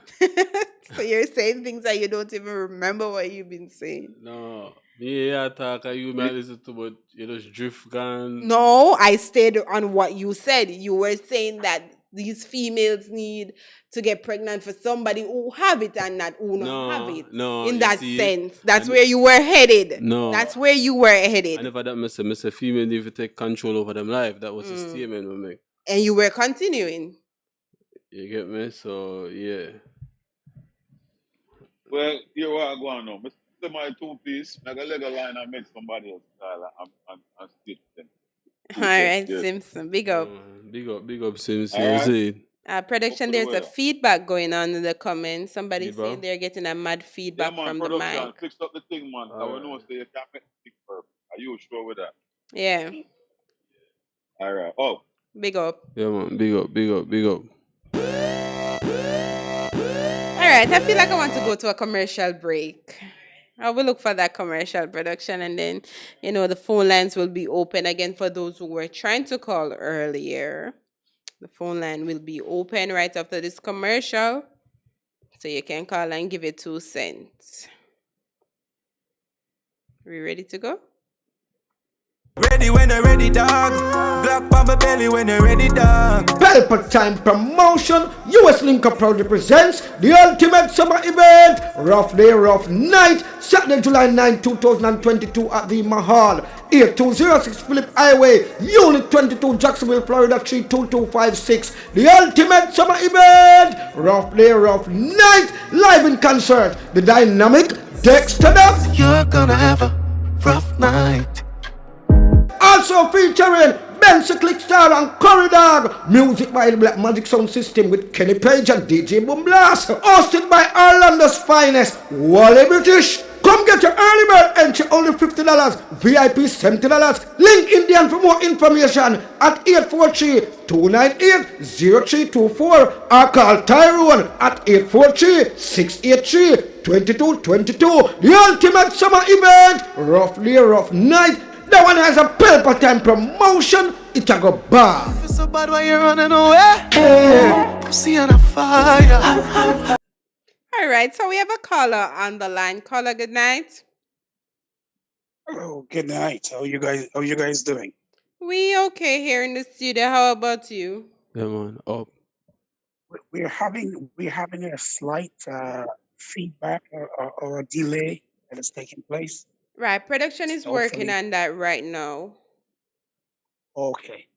So you're saying things that you don't even remember what you've been saying. No. Yeah, talk you might listen to, but you just drift gone. No, I stayed on what you said. You were saying that these females need to get pregnant for somebody who have it and not who not have it. No. In that sense. That's where you were headed. No. That's where you were headed. I never that Mr. Female need to take control over them life. That was the statement we make. And you were continuing. You get me? So yeah. Well, here what I go on now. Mr. My two-piece, make a leg line and make somebody else style and stick them. All right, Simpson. Big up. Big up, Simpson. Production, there's a feedback going on in the comments. Somebody saying they're getting a mad feedback from the mic. Fix up the thing, man. I will know say you can't make the verb. Are you sure with that? Yeah. All right. Oh. Big up. Yeah, man. Big up. All right, I feel like I want to go to a commercial break. I will look for that commercial production, and then, the phone lines will be open again for those who were trying to call earlier. The phone line will be open right after this commercial, so you can call and give it 2 cents. We ready to go? Ready when you're ready, dog. Black Papa belly when you're ready, dog. Pelpa Time Promotion, US Linker proudly presents the ultimate summer event, Rough Day, Rough Night, Saturday, July 9, 2022 at the Mahal, 8206 Phillip Highway, Unit 22, Jacksonville, Florida, 32256. The ultimate summer event, Rough Day, Rough Night, live in concert, the dynamic Dexter Dub. You're gonna have a rough night. Also featuring Benson Clickstar and Curry Dog. Music by the Black Magic Sound System with Kenny Page and DJ Boom Blast. Hosted by Orlando's finest, Wally British. Come get your early bird entry, only $50. VIP $70. Link Indian for more information at 843-298-0324 or call Tyrone at 843-683-2222. The ultimate summer event, Rough Day, Rough Night. That one has a Pelpa Time promotion. It a go bar. If it's so bad why you're running away, pussy on a fire. All right, so we have a caller on the line. Caller, good night. Hello, good night. How you guys doing? We okay here in the studio. How about you? Yeah, man. Up. We're having a slight feedback or a delay that is taking place. Right, production is working on that right now. Okay.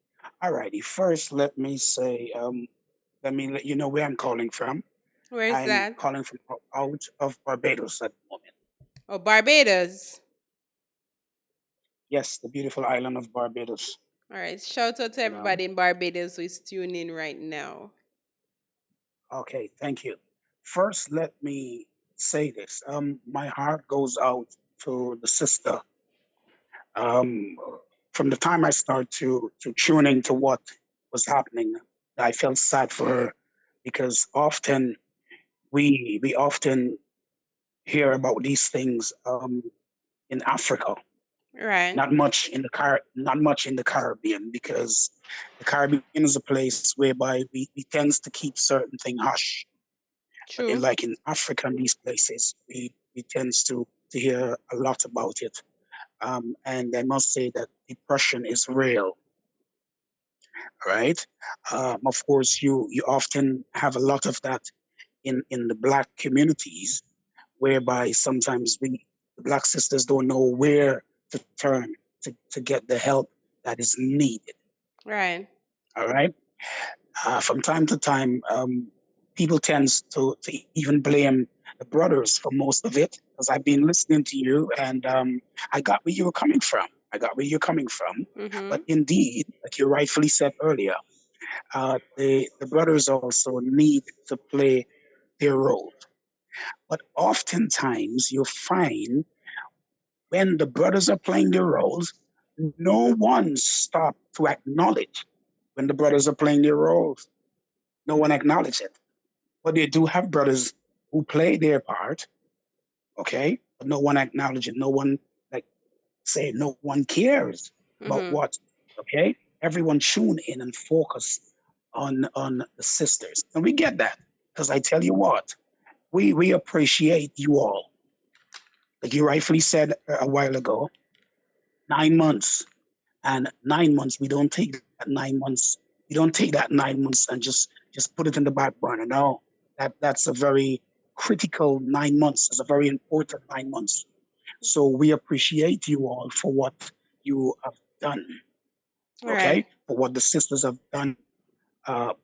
Alrighty. First, let me say, let me let you know where I'm calling from. Where is that? I'm calling from out of Barbados at the moment. Oh, Barbados. Yes, the beautiful island of Barbados. All right, shout out to everybody in Barbados who is tuning in right now. Okay, thank you. First, let me say this. My heart goes out to the sister. From the time I started to tune into what was happening, I felt sad for her because often we often hear about these things in Africa. Right. Not much in the Caribbean, because the Caribbean is a place whereby we tends to keep certain things hush. True. Like in Africa and these places, we tends to hear a lot about it. And I must say that depression is real, right? Of course, you often have a lot of that in the Black communities, whereby sometimes the Black sisters don't know where to turn to get the help that is needed. Right. All right. From time to time, people tend to even blame the brothers for most of it, because I've been listening to you and I got where you were coming from. Mm-hmm. But indeed, like you rightfully said earlier, The brothers also need to play their role. But oftentimes you find when the brothers are playing their roles, no one stops to acknowledge when the brothers are playing their roles. No one acknowledges it. But they do have brothers who play their part, okay? But no one acknowledges it. No one, like, say, no one cares about what, okay? Everyone tune in and focus on the sisters. And we get that, because I tell you what, we appreciate you all. Like you rightfully said a while ago, 9 months. And 9 months, we don't take that 9 months. We don't take that 9 months and just put it in the back burner. No, that's a very critical 9 months. It's a very important 9 months. So we appreciate you all for what you have done. Okay, Right. for what the sisters have done,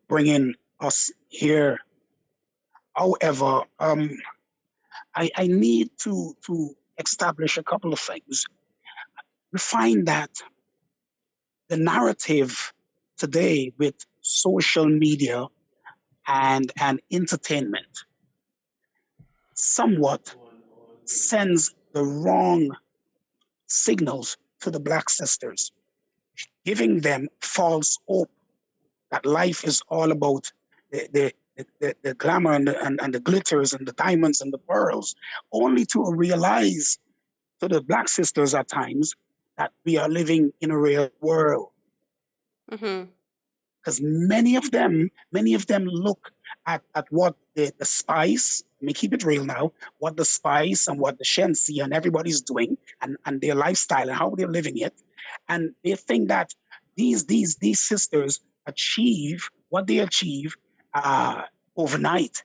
bringing us here. However, I need to establish a couple of things. We find that the narrative today with social media and entertainment somewhat sends the wrong signals to the Black sisters, giving them false hope that life is all about the glamour and the glitters and the diamonds and the pearls, only to realize to the Black sisters at times that we are living in a real world. Because many of them look at what the spice, let me keep it real now, what the spice and what the Shensi and everybody's doing and their lifestyle and how they're living it. And they think that these sisters achieve what they achieve overnight.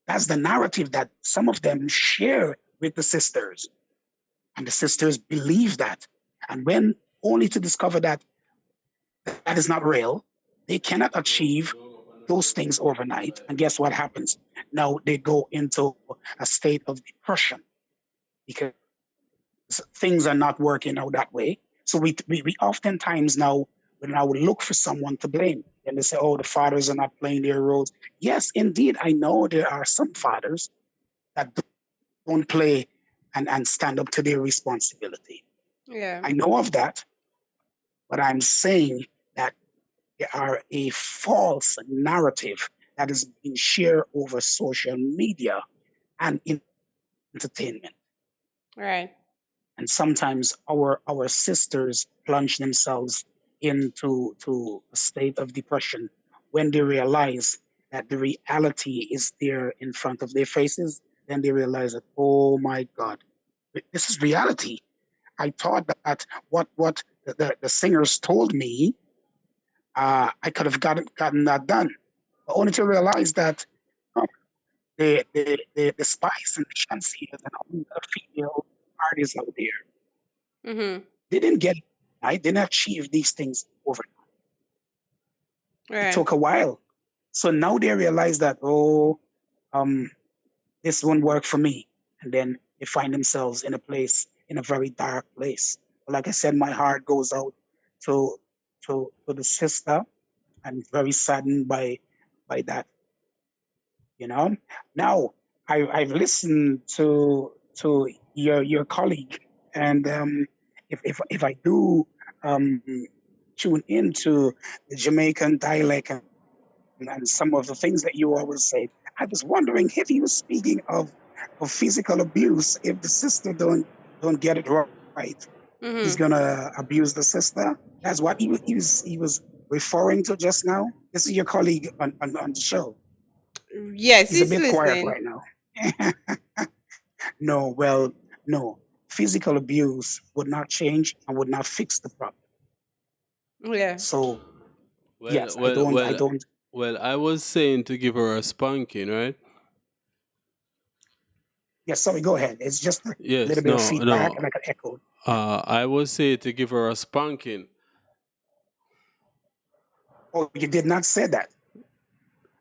That's the narrative that some of them share with the sisters. And the sisters believe that. And when only to discover that that is not real, they cannot achieve those things overnight. And guess what happens? Now they go into a state of depression because things are not working out that way. So we oftentimes now look for someone to blame. And they say, oh, the fathers are not playing their roles. Yes, indeed, I know there are some fathers that don't play and stand up to their responsibility. Yeah. I know of that, but I'm saying that there are a false narrative that is being shared over social media and entertainment. Right. And sometimes our sisters plunge themselves into a state of depression when they realize that the reality is there in front of their faces. Then they realize that, oh my God, this is reality. I thought that what the singers told me, I could have gotten that done, but only to realize that the Spice and the Shansi and all the female artists out there, they didn't get it. I didn't achieve these things overnight. Right. It took a while. So now they realize that, this won't work for me. And then they find themselves in a very dark place. But like I said, my heart goes out to the sister. I'm very saddened by that. You know. Now I've listened to your colleague, and if I do tune into the Jamaican dialect and some of the things that you always say, I was wondering if he was speaking of physical abuse. If the sister don't get it right, he's gonna abuse the sister. That's what he was referring to just now. This is your colleague on the show. Yes, He's a bit listening. quiet right now. No. Physical abuse would not change and would not fix the problem. Yeah. So, Well, yes, well, I don't. Well, I was saying to give her a spanking, right? Yes, sorry, go ahead. It's just a Yes, little bit of feedback no. and like an echo. I was saying to give her a spanking. Oh, you did not say that.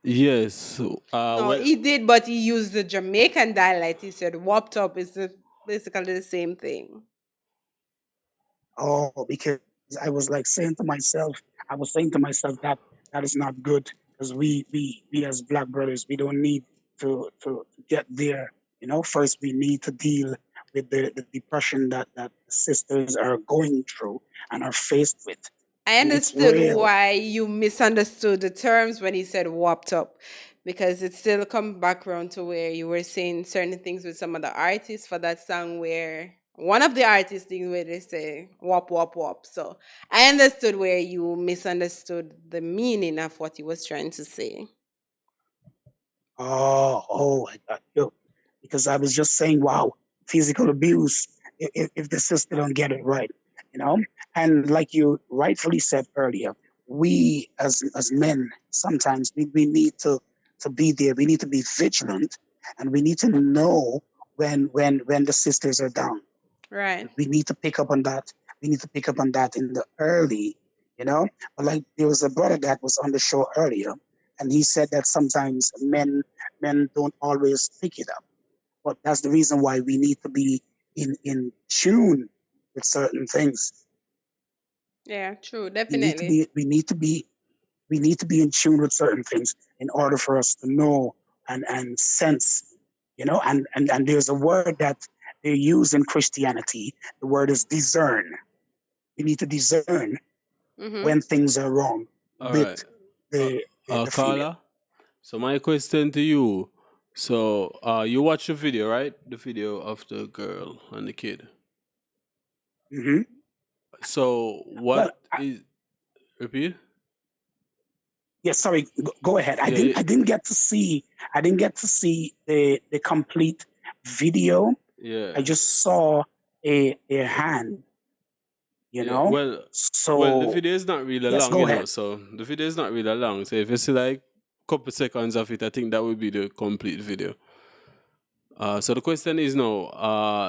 Yes. No, he did, but he used the Jamaican dialect. He said "whopped up" is basically the same thing. Oh, because I was saying to myself that That is not good because we as black brothers, we don't need to get there. You know, first we need to deal with the depression that sisters are going through and are faced with. I And it's understood real. why you misunderstood the terms when he said "whopped up," because it still come back around to where you were saying certain things with some of the artists for that song where one of the artists thing where they say "whop whop whop." So I understood where you misunderstood the meaning of what he was trying to say. Oh, I got you. Because I was just saying, wow, physical abuse, if the sister don't get it right, you know? And like you rightfully said earlier, we as men, sometimes we need to be there. We need to be vigilant and we need to know when the sisters are down. Right. We need to pick up on that. We need to pick up on that in the early, you know? But like there was a brother that was on the show earlier, and he said that sometimes men don't always pick it up. But that's the reason why we need to be in tune with certain things. Yeah, true, We need to definitely. be we need to be in tune with certain things in order for us to know and sense, you know, and there's a word that they use in Christianity. The word is discern. We need to discern when things are wrong All with right. the female. Carla. So my question to you. So you watch the video, right? The video of the girl and the kid. Mm-hmm. So what is repeat? Yeah, sorry. Go ahead. I didn't get to see the complete video. Yeah. I just saw a hand. You know. Well, the video is not really yes, long, go you ahead. know. So the video is not really long. So if you see like a couple seconds of it, I think that would be the complete video. So the question is now,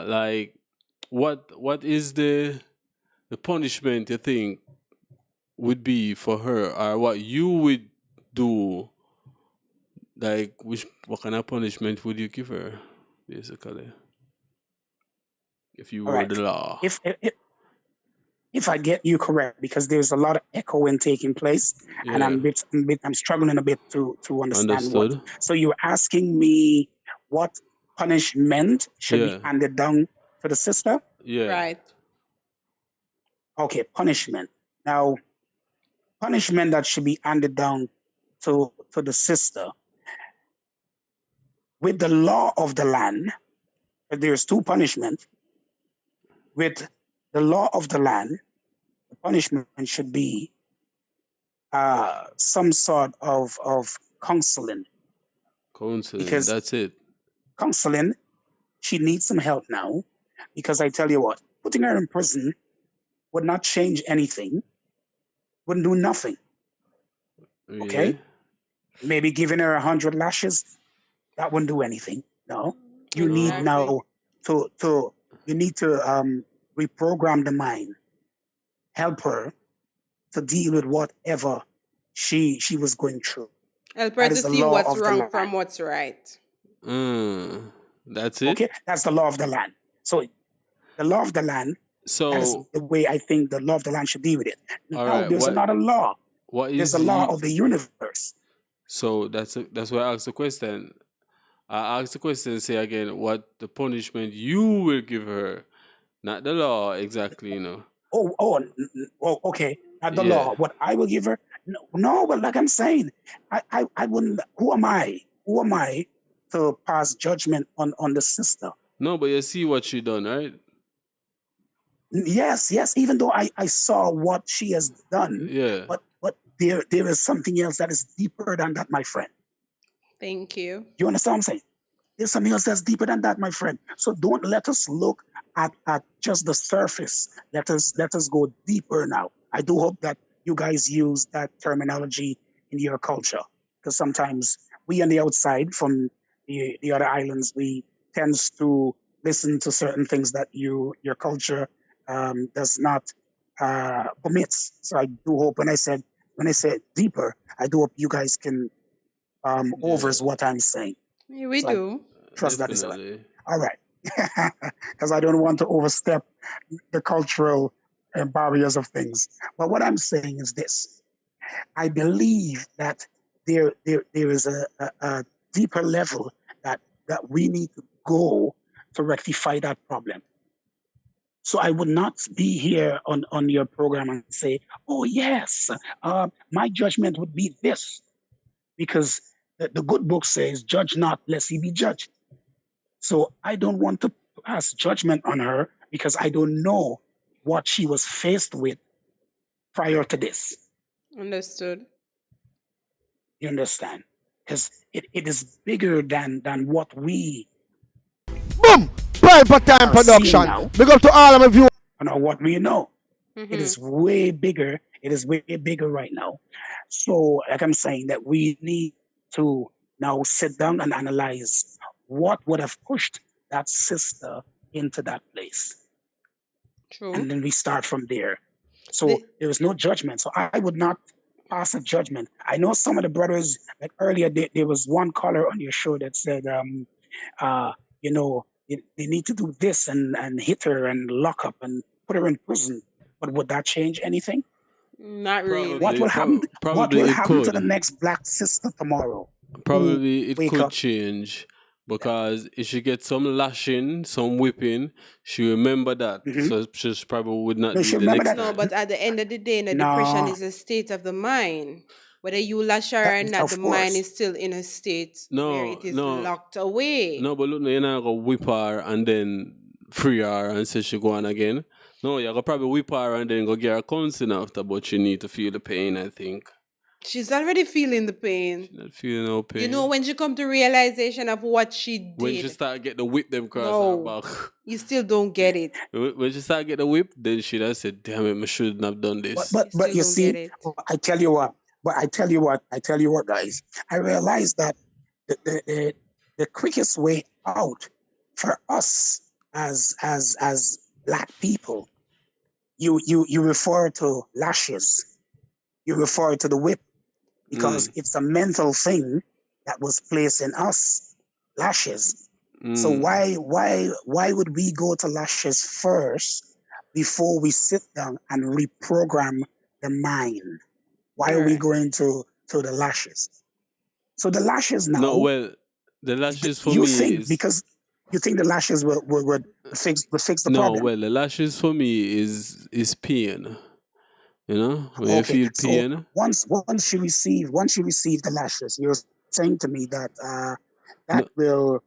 like, what is the punishment you think would be for her, or what you would do? Like, what kind of punishment would you give her, basically, if you All were right. the law? If I get you correct, because there's a lot of echoing taking place, and I'm struggling a bit to understand Understood. what. So you're asking me what punishment should be handed down to the sister? Yeah. Right. Okay, punishment. Now, punishment that should be handed down to the sister. With the law of the land, there's two punishments. With the law of the land, the punishment should be some sort of counseling. Counseling, Because that's it. Counseling, she needs some help now. Because I tell you what, putting her in prison would not change anything, wouldn't do nothing. Okay? Yeah. Maybe giving her 100 lashes, that wouldn't do anything. No. You need now to reprogram the mind, help her to deal with whatever she was going through. Help her to see what's wrong from what's right. That's it. Okay, that's the law of the land. So the law of the land. That is the way I think the law of the land should deal with it. Now there's another law. There's the law of the universe. So that's why I asked the question. I asked the question. Say again, what the punishment you will give her, not the law exactly. You know. Oh, okay. Not the law. What I will give her? No, but like I'm saying, I wouldn't. Who am I? Who am I to pass judgment on the sister? No, but you see what she done, right? Yes. Even though I saw what she has done, but there is something else that is deeper than that, my friend. Thank you. You understand what I'm saying? There's something else that's deeper than that, my friend. So don't let us look at just the surface. Let us go deeper now. I do hope that you guys use that terminology in your culture, because sometimes we on the outside from the other islands, we tends to listen to certain things that your culture does not permits. So I do hope when I said deeper, I do hope you guys can overs what I'm saying. Yeah, we do. Trust that is right. All right. Because I don't want to overstep the cultural barriers of things. But what I'm saying is this. I believe that there is a deeper level that we need to go to rectify that problem. So I would not be here on your program and say, oh, yes, my judgment would be this. Because the good book says, judge not, lest ye be judged. So I don't want to pass judgment on her because I don't know what she was faced with prior to this. Understood. You understand? Because it is bigger than what we Boom! Pelpa Time are seeing production. now. Big up to all of my viewers. Or what we know. It is way bigger. It is way bigger right now. So, like I'm saying, that we need to now sit down and analyze what would have pushed that sister into that place. True. And then we start from there. So there is no judgment. So I would not pass a judgment. I know some of the brothers, like earlier, there was one caller on your show that said, you know, they need to do this and hit her and lock up and put her in prison. But would that change anything? Not really. What will happen? What Probably will it happen to could. the next black sister tomorrow? Probably it wake could up? change because if she gets some lashing, some whipping, she remember that. So she probably would not No, do she it the remember next that. No, time. but at the end of the day, No. depression is a state of the mind. Whether you lash her or not, Of the mind course. is still in a state where No, it is no, locked away. no, but look, no, you're not gonna whip her and then free her and say she go on again. No, you're gonna probably whip her and then go get her counseling after, but you need to feel the pain, I think. She's already feeling the pain. Not feeling no pain. You know, when she come to realization of what she did. when she start get the whip them cross No. her back. You still don't get it. When she start get the whip, then she does say, damn it, I shouldn't have done this. But you see, I tell you what, guys. I realize that the quickest way out for us as black people, you refer to lashes, you refer to the whip, because it's a mental thing that was placed in us, lashes. So why would we go to lashes first before we sit down and reprogram the mind? Why are we going to the lashes? So the lashes now. No, well, the lashes for you me think is because you think the lashes would fix the no. problem? Well, the lashes for me is pain. You know, when you feel pain. So once you receive the lashes, you're saying to me that that will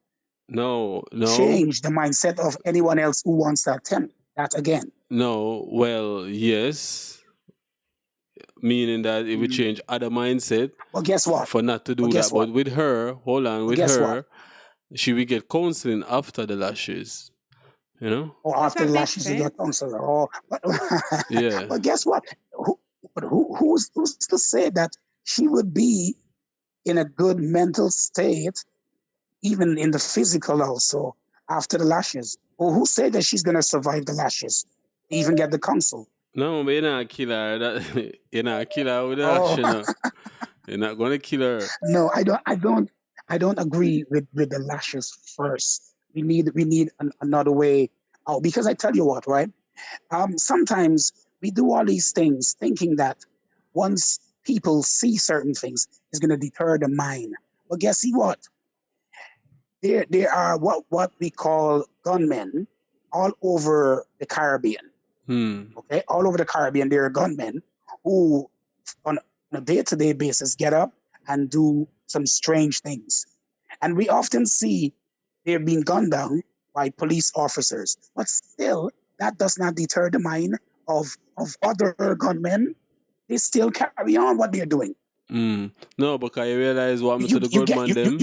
No. change the mindset of anyone else who wants to attempt that again. No, well, yes. Meaning that it would change other mindset. Well, guess what? For not to do guess that. what? But with her, hold on, with guess her, she will get counseling after the lashes. You know? Or after the lashes, you get counselor. Or Yeah. but guess what? Who's to say that she would be in a good mental state, even in the physical also, after the lashes? Or who said that she's gonna survive the lashes, even get the counsel? No, but you're not a killer. You're not a killer with the lash, you know. You're not gonna kill her. No, I don't agree with the lashes first. We need another way out, because I tell you what, right? Sometimes we do all these things thinking that once people see certain things, it's going to deter the mind. But guess what? There are what we call gunmen all over the Caribbean. Okay, all over the Caribbean, there are gunmen who, on a day-to-day basis, get up and do some strange things, and we often see they're being gunned down by police officers. But still, that does not deter the mind of other gunmen. They still carry on what they're doing. No, because you realize what happened to the good man them.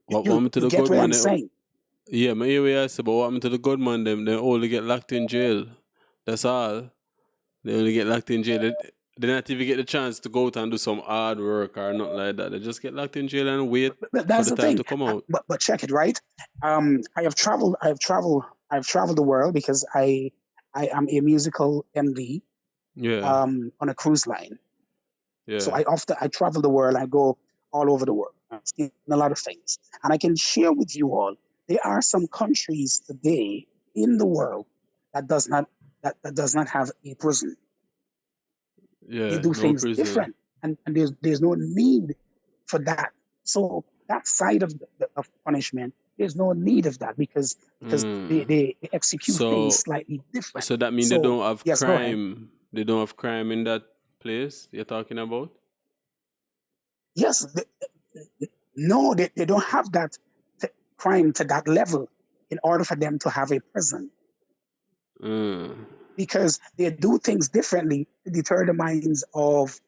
What happened to the good man them? Yeah, man, you say, but what happened to the good man them? They only get locked in jail. That's all. They only get locked in jail. They not even get the chance to go out and do some hard work or nothing like that. They just get locked in jail and wait But that's for the the time thing. to come out. But check it, right? I have traveled the world because I am a musical MD. Yeah. On a cruise line. Yeah. So I travel the world. I go all over the world. I've seen a lot of things, and I can share with you all. There are some countries today in the world that does not have a prison. Yeah, do no things prison. different, and there's no need for that. So that side of of punishment, there's no need of that because they execute things So, slightly different. so that means they So don't have yes, go ahead. crime. They don't have crime in that place you're talking about. Yes, no, they don't have that crime to that level in order for them to have a prison. Because they do things differently to deter the minds of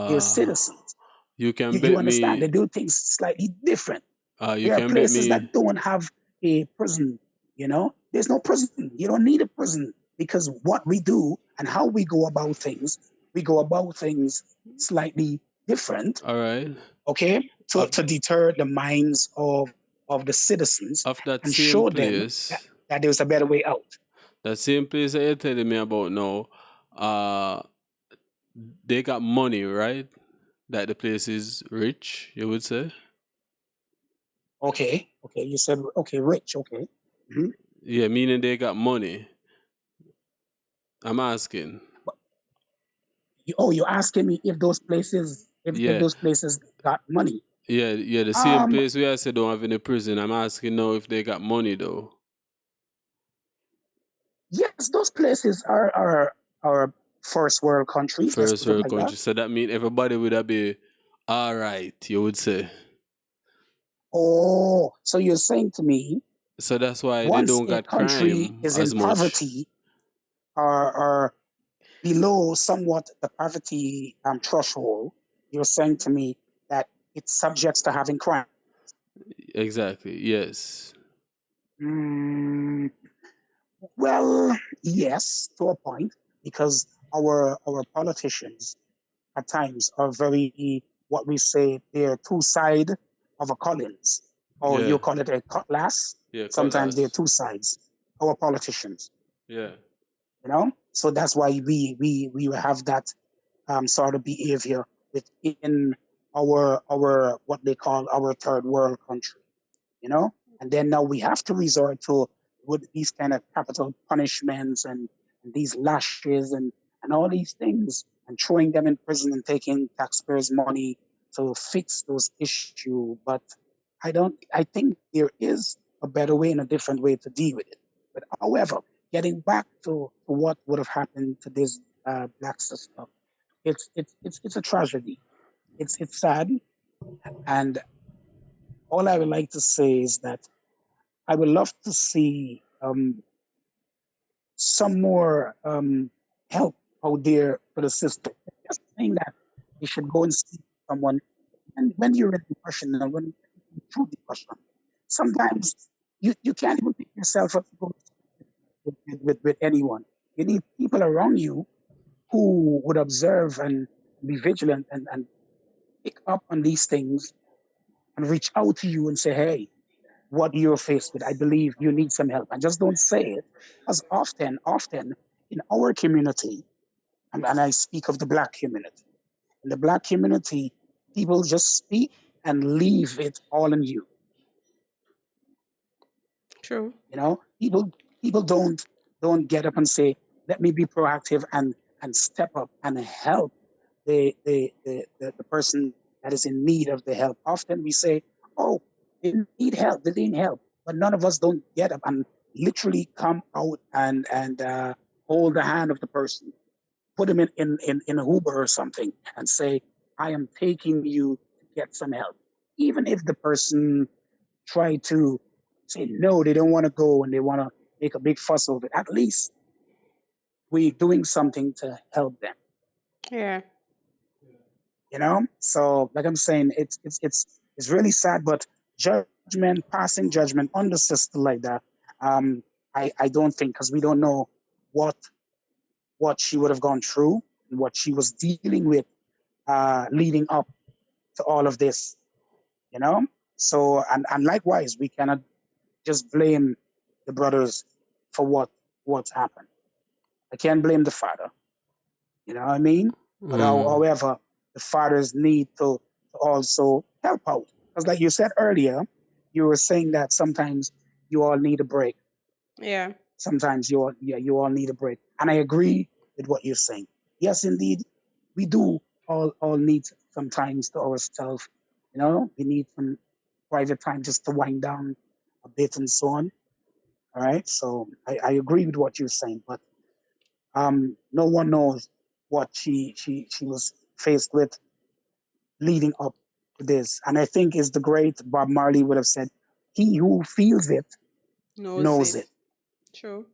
their citizens. You can You bet understand? They me. do things slightly different. You There are can bet places me. that don't have a prison, you know? There's no prison. You don't need a prison because what we do and how we go about things slightly different. All right. Okay? To deter the minds of the citizens Of that and same show them place. that there's a better way out. That same place that you're telling me about now. They got money, right? That the place is rich, you would say? Okay, you said, okay, rich, okay. Mm-hmm. Yeah, meaning they got money. I'm asking. You're asking me if those places, if those places got money? Yeah, the same place where I said don't have any prison. I'm asking now if they got money though. Yes, those places are first world countries. Let's First put it world like country. that. So that means everybody would be all right, you would say. Oh, so you're saying to me, So that's why they once don't a got country crime is in as much. poverty or below somewhat the poverty threshold, you're saying to me that it's subject to having crime. Exactly, yes. Well, yes, to a point, because our politicians at times are very, what we say, they're two sides of a Collins, or Yeah. you call it a cutlass. Yeah, Sometimes they're cutlass. two sides. Our politicians, Yeah. you know. So that's why we have that sort of behavior within our what they call our third world country, you know. And then now we have to resort to with these kind of capital punishments and these lashes and all these things and throwing them in prison and taking taxpayers' money to fix those issues. But I think there is a better way and a different way to deal with it. But however, getting back to what would have happened to this black sister, it's a tragedy. It's sad, and all I would like to say is that I would love to see some more help out there for the system. Just saying that you should go and see someone. And when you're in depression and when you're through depression, sometimes you can't even pick yourself up to go with anyone. You need people around you who would observe and be vigilant and pick up on these things and reach out to you and say, hey, what you're faced with, I believe you need some help. And just don't say it. Because often in our community, and I speak of the black community, in the black community, people just speak and leave it all on you. True. You know, people don't get up and say, let me be proactive and step up and help the person that is in need of the help. Often we say, oh, they need help, but none of us don't get up and literally come out and hold the hand of the person, put him in an Uber or something, and say, I am taking you to get some help. Even if the person try to say no, they don't want to go and they want to make a big fuss over it, at least we're doing something to help them. Yeah. You know, so like I'm saying, it's really sad, but passing judgment on the system like that, I don't think, because we don't know what she would have gone through and what she was dealing with leading up to all of this, you know. So and likewise, we cannot just blame the brothers for what's happened. I can't blame the father, you know what I mean? But however, the fathers need to also help out. Because like you said earlier, you were saying that sometimes you all need a break. Yeah. Sometimes you all need a break. And I agree with what you're saying. Yes, indeed, we do all need sometimes to ourselves. You know, we need some private time just to wind down a bit and so on. All right. So I agree with what you're saying, but no one knows what she was faced with leading up to this. And I think is the great Bob Marley would have said, he who feels it knows it. True.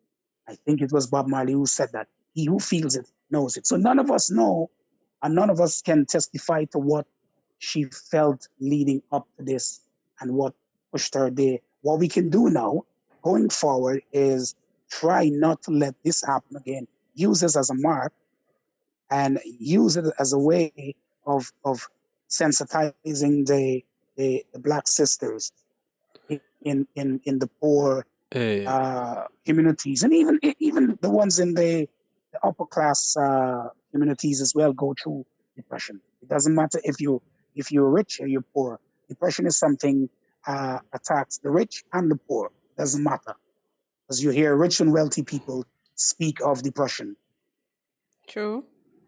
I think it was Bob Marley who said that. He who feels it knows it. So none of us know, and none of us can testify to what she felt leading up to this and what pushed her there. What we can do now, going forward, is try not to let this happen again. Use this as a mark and use it as a way of sensitizing the black sisters in the poor communities, and even the ones in the upper class communities as well go through depression. It doesn't matter if you're rich or you're poor. Depression is something attacks the rich and the poor. It doesn't matter, because you hear rich and wealthy people speak of depression. True.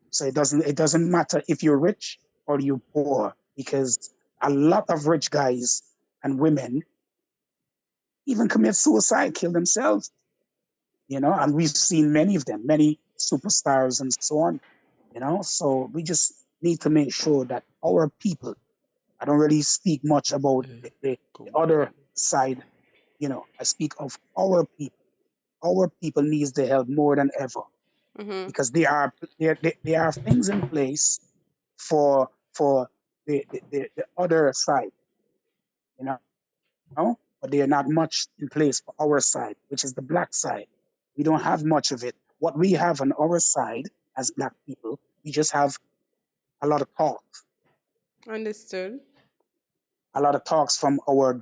So it doesn't matter if you're rich or you're poor, because a lot of rich guys and women even commit suicide, kill themselves, you know, and we've seen many of them, many superstars and so on, you know. So we just need to make sure that our people, I don't really speak much about the other side, you know, I speak of our people. Our people needs the help more than ever, because there are things in place for the other side, you know, but they are not much in place for our side, which is the black side. We don't have much of it. What we have on our side as black people, we just have a lot of talk. Understood. A lot of talks from our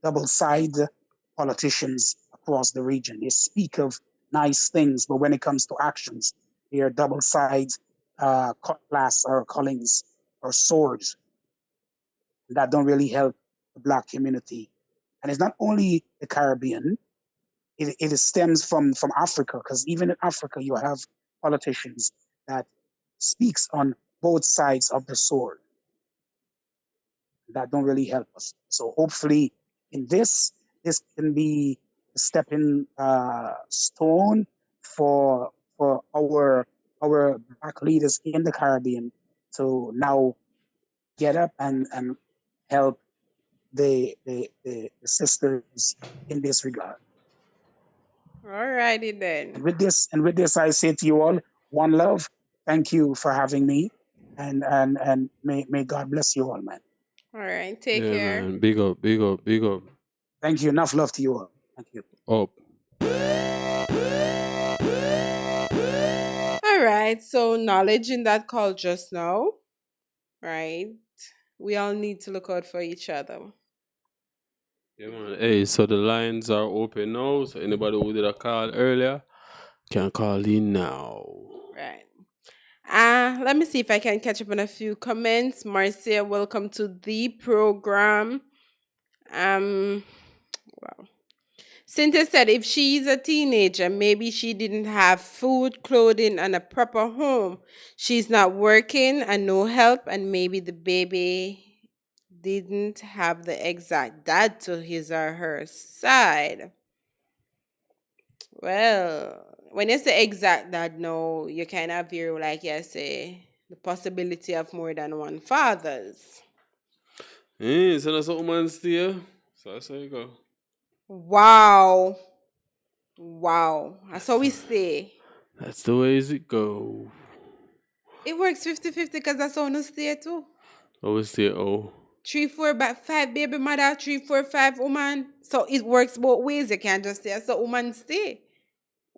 double-side politicians across the region. They speak of nice things, but when it comes to actions, they are double-side cutlass or cullings or swords that don't really help the black community. And it's not only the Caribbean, it stems from Africa, because even in Africa, you have politicians that speaks on both sides of the sword that don't really help us. So hopefully in this can be a stepping stone for our black leaders in the Caribbean to now get up and help the sisters in this regard. Alrighty then. And with this, I say to you all, one love. Thank you for having me, and may God bless you all, man. All right, take care. Man. Big up. Thank you. Enough love to you all. Thank you. Up. All right, so knowledge in that call just now, right? We all need to look out for each other. Yeah, man. Hey, so the lines are open now. So anybody who did a call earlier can call in now. Right. Let me see if I can catch up on a few comments. Marcia, welcome to the program. Wow. Cynthia said if she's a teenager, maybe she didn't have food, clothing, and a proper home. She's not working and no help, and maybe the baby didn't have the exact dad to his or her side. Well, when you say exact dad, no, you kind of view, like you say, the possibility of more than one fathers. Hey, so that's what man stay. So that's how you go. Wow. That's how we stay. That's the way it go. It works 50-50 because that's how we stay too. Always stay 3, 4, 5 baby mother, 3, 4, 5 woman. So it works both ways. You can't just say so woman stay.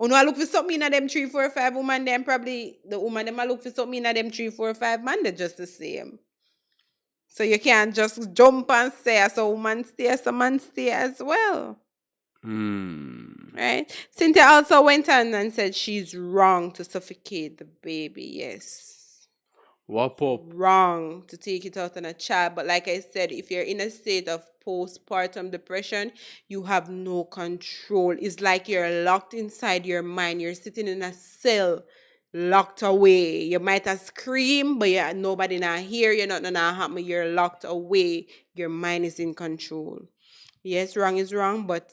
You know, I look for something in them 3, 4, 5 woman, then probably the woman them I look for something in them 3, 4, 5 man, they're just the same. So you can't just jump and say so woman stay, so man stay as well. Right? Cynthia also went on and said she's wrong to suffocate the baby. Yes. Whop up. Wrong to take it out on a child. But like I said, if you're in a state of postpartum depression, you have no control. It's like you're locked inside your mind. You're sitting in a cell locked away. You might have screamed, but nobody not hear you, nothing not happen. You're locked away. Your mind is in control. Yes, wrong is wrong, but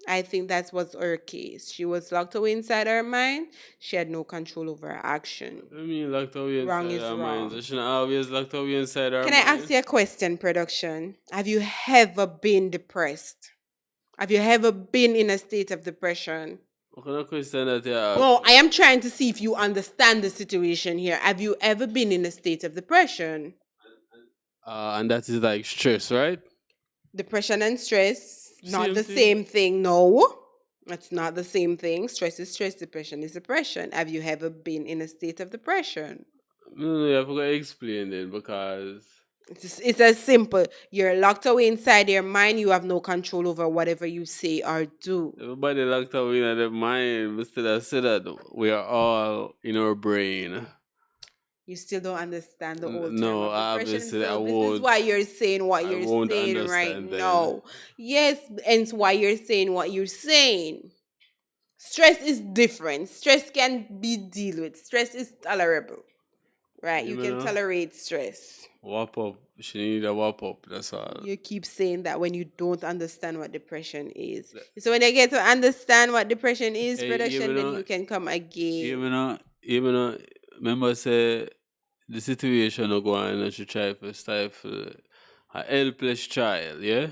I think that was her case. She was locked away inside her mind. She had no control over her action. I mean, locked away Wrong inside is our wrong. minds. I shouldn't always locked away inside our Can minds. I ask you a question, production? Have you ever been depressed? Have you ever been in a state of depression? What kind of question that you ask? Well, I am trying to see if you understand the situation here. Have you ever been in a state of depression? And that is like stress, right? Depression and stress, not Same the thing. same thing. No, it's not the same thing. Stress is stress, depression is depression. Have you ever been in a state of depression? No, you have to explain it because It's as simple. You're locked away inside your mind. You have no control over whatever you say or do. everybody locked away in their mind. But still, I said that we are all in our brain. You still don't understand the whole term No, of depression. obviously, I So this is won't. why you're saying what I you're won't saying right understand then. now. Yes, and it's why you're saying what you're saying. Stress is different. Stress can be dealt with. Stress is tolerable. Right? You can know? tolerate stress. Whop up. She need a whop up. That's all. You keep saying that when you don't understand what depression is. So when I get to understand what depression is, Hey, production, then know- you can come again. Even though, remember say the situation will go on and she try to stifle a helpless child, yeah?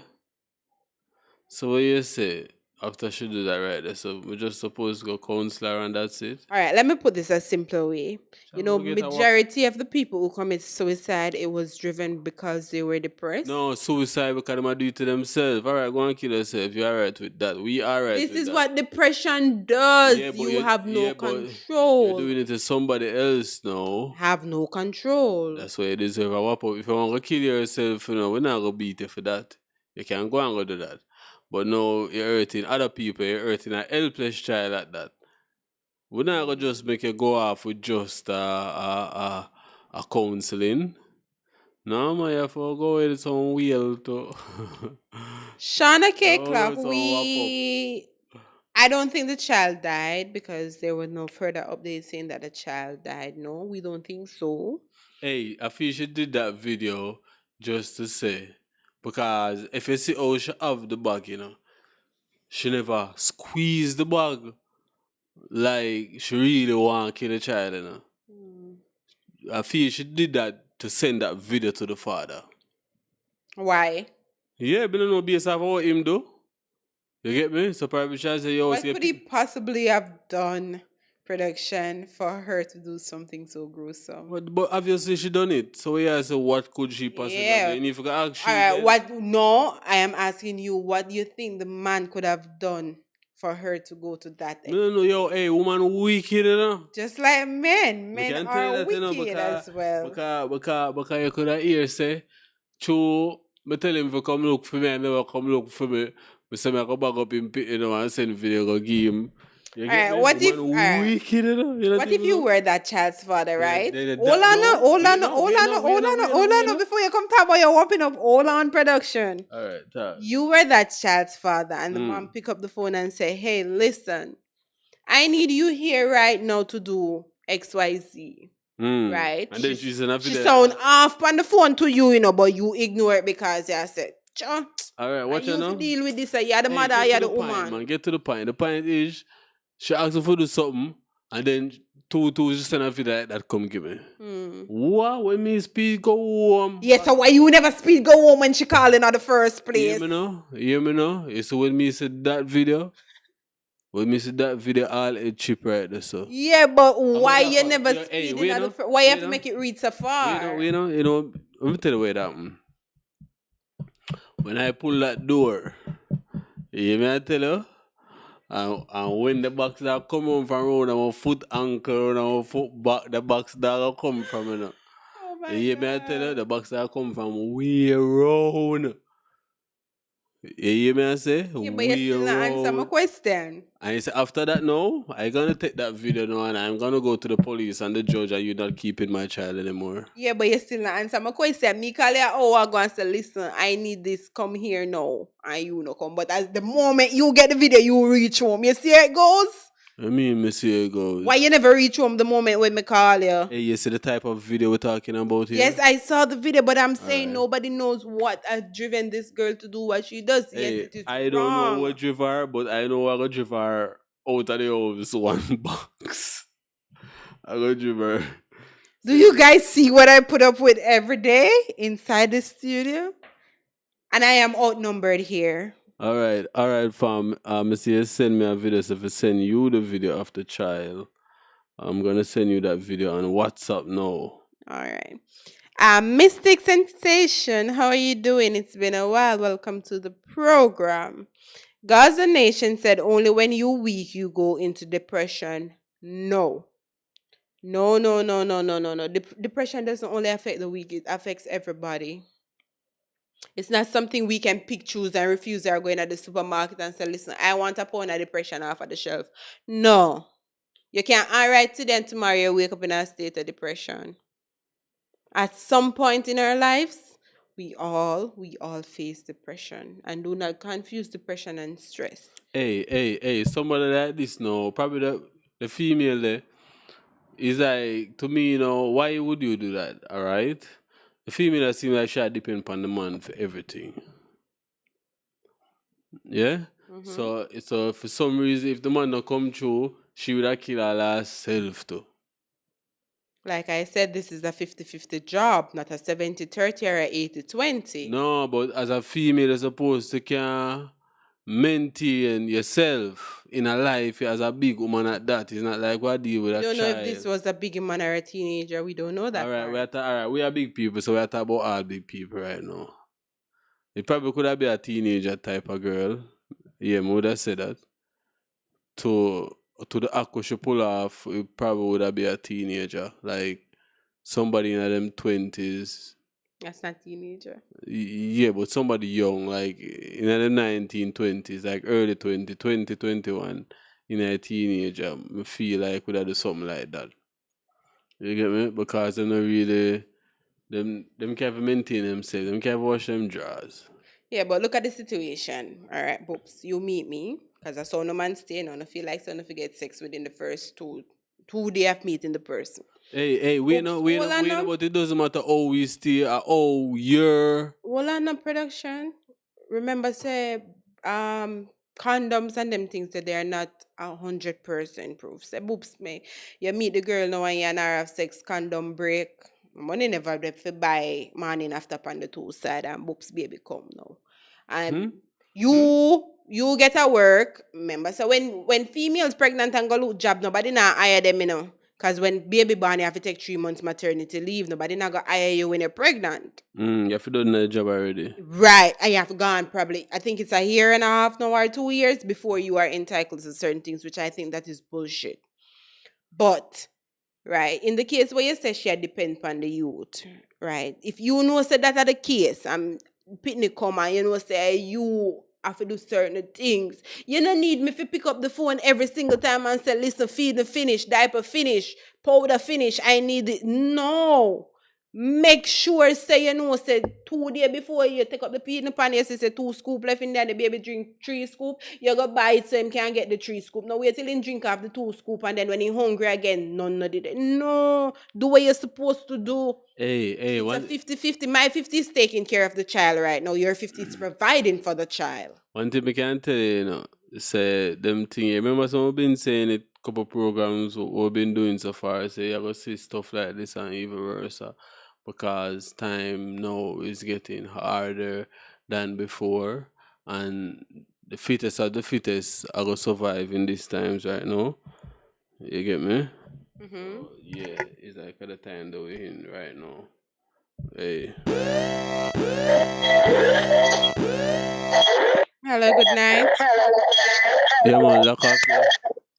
So what you say after she do that right there? So we just supposed to go counselor and that's it? All right, let me put this a simple way. You know, we get a majority of the people who commit suicide, it was driven because they were depressed. No, suicide because they might do it to themselves. All right, go and kill yourself. You're all right with that. We are right This with is that. what depression does. Yeah, but You have no but control. You're doing it to somebody else now. Have no control. That's why you deserve a whop up. If you want to kill yourself, you know, we're not going to beat you for that. You can go and go do that. But no, you're hurting other people. You're hurting a helpless child like that. We're not going to just make you go off with just a counseling. No, man, you have to go with some wheel too. Shauna K. Oh, Clark, it's all I don't think the child died because there were no further updates saying that the child died. No, we don't think so. Hey, I feel she did that video just to say. Because if you see how she have the bag, you know, she never squeezed the bag like she really want to kill the child, you know. I feel she did that to send that video to the father. Why? Yeah, but no based off what him do. You get me? So probably she say, yo, What see, could he possibly have done, production, for her to do something so gruesome? but obviously she done it. So yeah, so what could she possibly do? And if you can ask All right, no, I am asking you, what do you think the man could have done for her to go to that end? No, yo, hey, woman wicked, you know? Just like men. We Men can tell are that, you know, wicked as well. Because you could have hear say, True, I tell him to come look for me and never come look for me. I say I go back up in pit, you know, and send video go give him. You get Alright, me? what if Woman wicked, you know? You know what think if you were that child's father, right? they- Hold on, before you come talk about your whopping up, hold on, production. Alright, talk. You were that child's father, and the mom pick up the phone and say, "Hey, listen, I need you here right now to do XYZ." Right? And then she's an She sound off on the phone to you, you know, but you ignore it because you said, Alright, what you know? deal with this, you're the Hey, mother, get you're to the point, woman. man. Get to the point. The point is, she asked her to do something, and then two just send a video that come give me. What? When me speed go home? Yeah, so why you never speed go home when she calling in the first place? Hear me now? You see when me said that video? When me see that video, all it cheap right there, so. Yeah, but why you never speed wait in now, the first? Why you have wait to now. make it reach so far? You know, let me tell you what happened. When I pull that door, you hear me I tell you? And when the box that come on from around my foot ankle and my foot back, the box that come from, you know. You hear me I tell you? The box that come from way around. You hear me I say? Yeah, but you still not answer my question. And he said, after that, no, I'm going to take that video now and I'm going to go to the police and the judge and you're not keeping my child anymore. Yeah, but you still not answer my question. Me call you, I go and say, listen, I need this, come here now. And you no come. But as the moment you get the video, you reach home. You see how it goes? I mean, Monsieur goes. Why you never reach home the moment when me call you? Hey, you see the type of video we're talking about here? Yes, I saw the video, but I'm saying Alright. nobody knows what has driven this girl to do what she does. Hey, Yes, it is I don't know wrong. what drive her, but I know I got drive her out of the house one box. I got drive her. Do you guys see what I put up with every day inside the studio? And I am outnumbered here. Alright, fam. Monsieur, send me a video. So if I send you the video of the child, I'm gonna send you that video on WhatsApp now. All right. Mystic Sensation, how are you doing? It's been a while. Welcome to the program. Gaza Nation said only when you weak you go into depression. No. No. Depression doesn't only affect the weak, it affects everybody. It's not something we can pick, choose, and refuse. Or going at the supermarket and say, listen, I want a pound of depression off of the shelf. No. You can't alright today and tomorrow you wake up in a state of depression. At some point in our lives, we all face depression. And do not confuse depression and stress. Hey, somebody like this now, probably the female there, is like, to me, why would you do that, alright? The female that seems like she depend upon the man for everything. Yeah? Mm-hmm. So for some reason, if the man don't come through, she would have killed her last self too. Like I said, this is a 50-50 job, not a 70-30 or a 80-20. No, but as a female, you're supposed to can maintain yourself in a life as a big woman at that. It's not like what deal with a child. We don't know if this was a big man or a teenager. We don't know that. Alright, we are big people, so we are talking about all big people right now. It probably could have been a teenager type of girl. Yeah, I would have said that. To the act she pull off, it probably would have been a teenager. Like somebody in them 20s. That's not teenager. Yeah, but somebody young, like in the 1920s, like early 2021, in a teenager, I feel like would have do something like that. You get me? Because they're not really, them can't maintain themselves, them can't wash them drawers. Yeah, but look at the situation. All right, Boops, you meet me, because I saw no man stay, and I feel like someone forget sex within the first two days of meeting the person. Hey, we know, but it doesn't matter how we stay, how year. Well, on the production, remember, say, condoms and them things that they are not 100% proof. Say, Boops, me, you meet the girl now and you and her have sex, condom break. Money never be for buy morning after on the two side and Boops baby come now. And you get a work, remember. So when females pregnant and go look job, nobody not hire them, Because when baby born, you have to take 3 months maternity leave. Nobody not go hire you when you're pregnant. You have to do the job already. Right. And you have gone probably, I think it's a year and a half now or 2 years before you are entitled to certain things, which I think that is bullshit. But, right, in the case where you say she depend on the youth, right? If you know say that are the case, I'm pitney come and you know say you have to do certain things. You don't need me to pick up the phone every single time and say, listen, feed the finish, diaper finish, powder finish, I need it. No. Make sure, say, you know, say 2 days before you take up the feeding pan, you say 2 scoop left in there, the baby drink 3 scoop, you go buy it so him can get the 3 scoop. Now wait till he drink off the 2 scoop and then when he hungry again, none of it. No, do what you're supposed to do. Hey, it's a 50-50. My 50 is taking care of the child right now. Your 50 is providing for the child. One thing I can tell you, say them thing. Remember someone been saying it couple programs we've been doing so far. Say you go see stuff like this and even versa. Because time now is getting harder than before, and the fittest of the fittest are going to survive in these times right now. You get me? Mm-hmm. So, yeah, it's like at the time that we're in right now. Hey. Hello, good night. Yeah, man, lock up.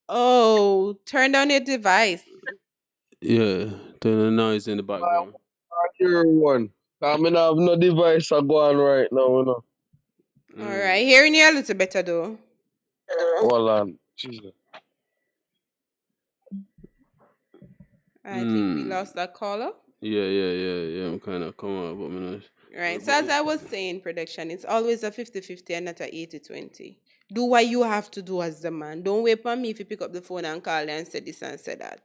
Oh, turn down your device. Yeah, turn the noise in the background. Hear one. I mean, I have no device to go on right now, All right, hearing you a little better though. Hold on. Jesus. I think we lost that caller. Yeah. I'm kind of coming up, but I'm not. Right. So as I was saying, production, it's always a 50-50 and not a 80-20. Do what you have to do as the man. Don't wait for me if you pick up the phone and call and say this and say that.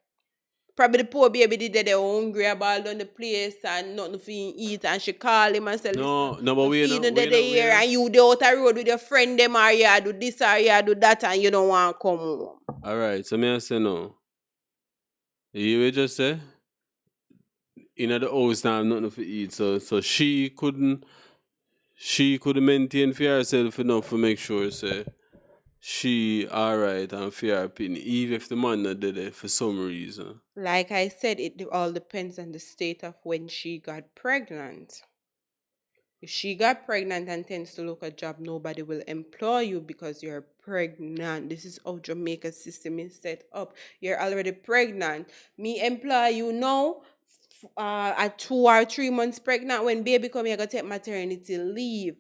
Probably the poor baby did they hungry about on the place and nothing to eat, and she call him and say, listen, No, but we feeding the here and you the out the road with your friend them or you do this or you do that and you don't want to come home. Alright, so me I say no. You will just say in the house now nothing to eat. So she couldn't maintain for herself enough to make sure say she alright and for her opinion, even if the man not did it for some reason. Like I said, it all depends on the state of when she got pregnant. If she got pregnant and tends to look a job, nobody will employ you because you're pregnant. This is how Jamaica's system is set up. You're already pregnant. Me employ you now at 2 or 3 months pregnant. When baby come, you're going to take maternity leave.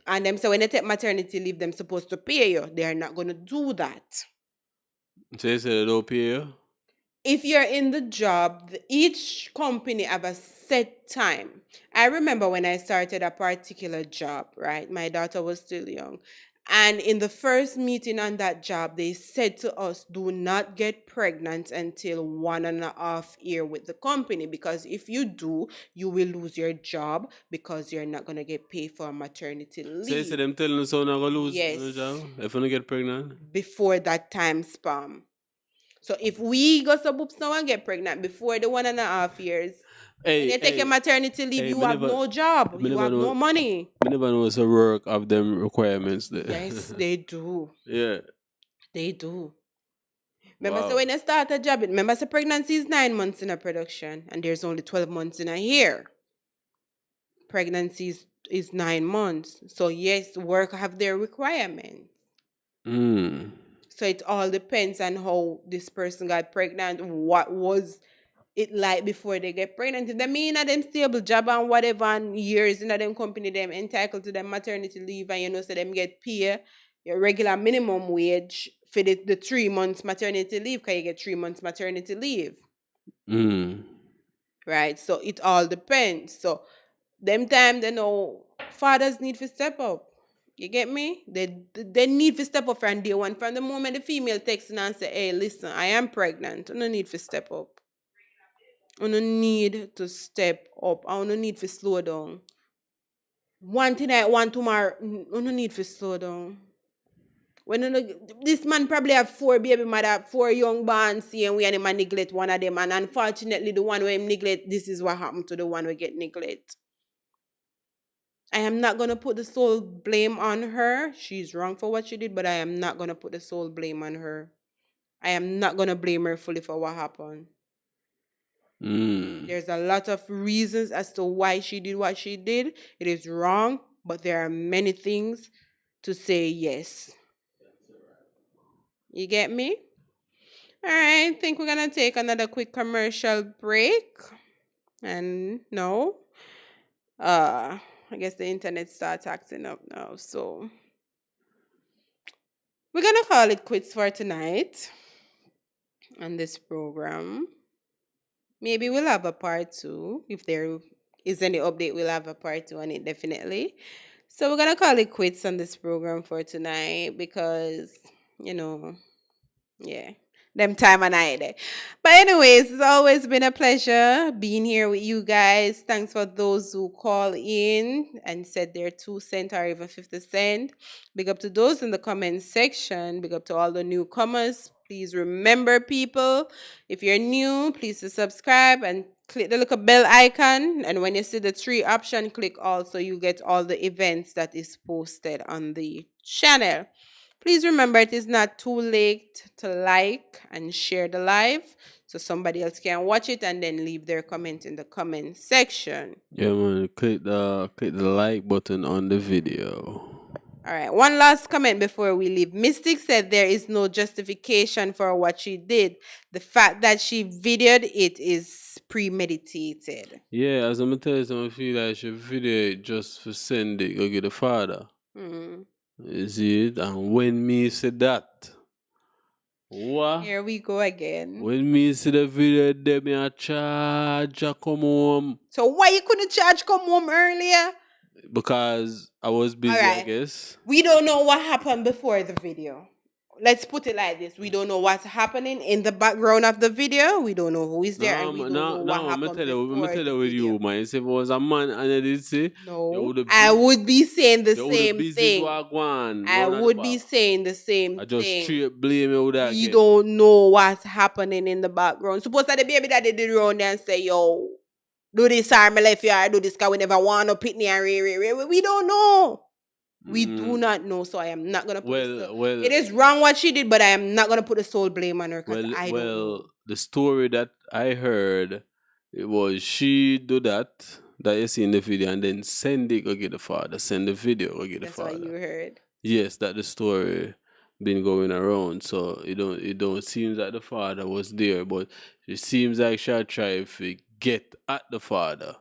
And them say when they take maternity leave, them supposed to pay you. They are not going to do that. So you say they don't pay you? If you're in the job, each company have a set time. I remember when I started a particular job, right? My daughter was still young. And in the first meeting on that job, they said to us, do not get pregnant until 1.5 years with the company. Because if you do, you will lose your job because you're not going to get paid for maternity leave. So you say them telling us how not going to lose Yes. the job if you don't get pregnant? Before that time span. So if we go to boops now and get pregnant before the 1.5 years, when you take your maternity leave, you have no job, you have no money. I never know it's a work of them requirements there. Yes, they do. Yeah. They do. Remember, so when you start a job, remember, so pregnancy is 9 months in a production, and there's only 12 months in a year. Pregnancy is 9 months. So yes, work have their requirements. So it all depends on how this person got pregnant, what was it like before they get pregnant. If they mean that them stable job and whatever and years in them company, them entitled to them maternity leave and so them get paid your regular minimum wage for the 3 months maternity leave, because you get 3 months maternity leave. Right? So it all depends. So them time they know fathers need to step up. You get me? They need to step up from day one. From the moment the female texts and say, hey, listen, I am pregnant. I don't need to step up. I don't need to step up. I don't need to slow down. One thing I want tomorrow, I don't need to slow down. This man probably have 4 baby mother, 4 young born, and we and him neglect one of them. And unfortunately, the one who him neglect, this is what happened to the one who get neglect. I am not going to put the sole blame on her. She's wrong for what she did, but I am not going to put the sole blame on her. I am not going to blame her fully for what happened. There's a lot of reasons as to why she did what she did. It is wrong, but there are many things to say yes. You get me? All right, I think we're going to take another quick commercial break. And no. I guess the internet starts acting up now, so we're going to call it quits for tonight on this program. Maybe we'll have a part 2. If there is any update, we'll have a part 2 on it, definitely. So we're going to call it quits on this program for tonight because, them time and night there. But anyways, it's always been a pleasure being here with you guys. Thanks for those who call in and said their 2 cents or even 50 cents. Big up to those in the comment section. Big up to all the newcomers. Please remember, people, if you're new, please to subscribe and click the little bell icon. And when you see the 3 option, click all so you get all the events that is posted on the channel. Please remember, it is not too late to like and share the live so somebody else can watch it and then leave their comment in the comment section. Yeah, man. Click the like button on the video. All right. One last comment before we leave. Mystic said there is no justification for what she did. The fact that she videoed it is premeditated. Yeah, as I'm telling you, I feel like she video it just for send it, go get the father. You see it? And when me say that, what? Here we go again. When me see the video, they me a charge, I come home. So why you couldn't charge come home earlier? Because I was busy, I guess. We don't know what happened before the video. Let's put it like this. We don't know what's happening in the background of the video. We don't know who is there, and we don't know what happened before the with video. you, man. If it was a man and I did say, No, I would be saying the same thing. I would be saying the same thing. I just straight blame you with that. We don't know what's happening in the background. Suppose that the baby daddy did around there and say, yo, do this, I'm left here, I do this, because we never want to pitney and we don't know. We do not know, so I am not gonna put it is wrong what she did, but I am not gonna put the sole blame on her because I don't know. The story that I heard, it was she do that you see in the video, and then send it go get the father, send the video go get the father. That's what you heard. Yes, that the story been going around. So it don't seem like the father was there, but it seems like she tried to get at the father.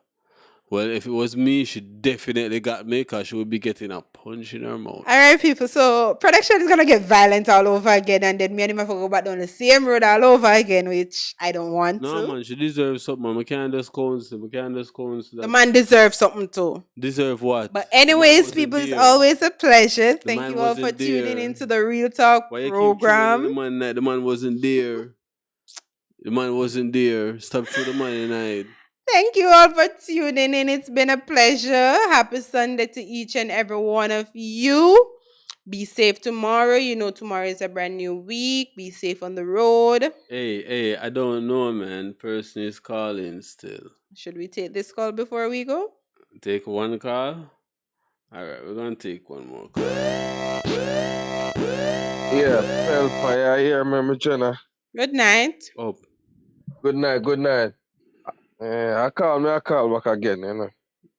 Well, if it was me, she definitely got me because she would be getting a punch in her mouth. All right, people. So production is going to get violent all over again. And then me and him have to go back down the same road all over again, which I don't want to. No, man. She deserves something, man. We can't just counsel. The man deserves something too. Deserve what? But anyways, people, it's always a pleasure. Thank you all for tuning into the Real Talk program. The man wasn't there. The man wasn't there. Stop through the man tonight. Thank you all for tuning in. It's been a pleasure. Happy Sunday to each and every one of you. Be safe tomorrow. You know tomorrow is a brand new week. Be safe on the road. Hey, I don't know, man. Person is calling still. Should we take this call before we go? Take one call? Alright, we're going to take one more call. Yeah, Pelpa, I hear me, Jenna. Good night. Oh. Good night. I call back again, you know.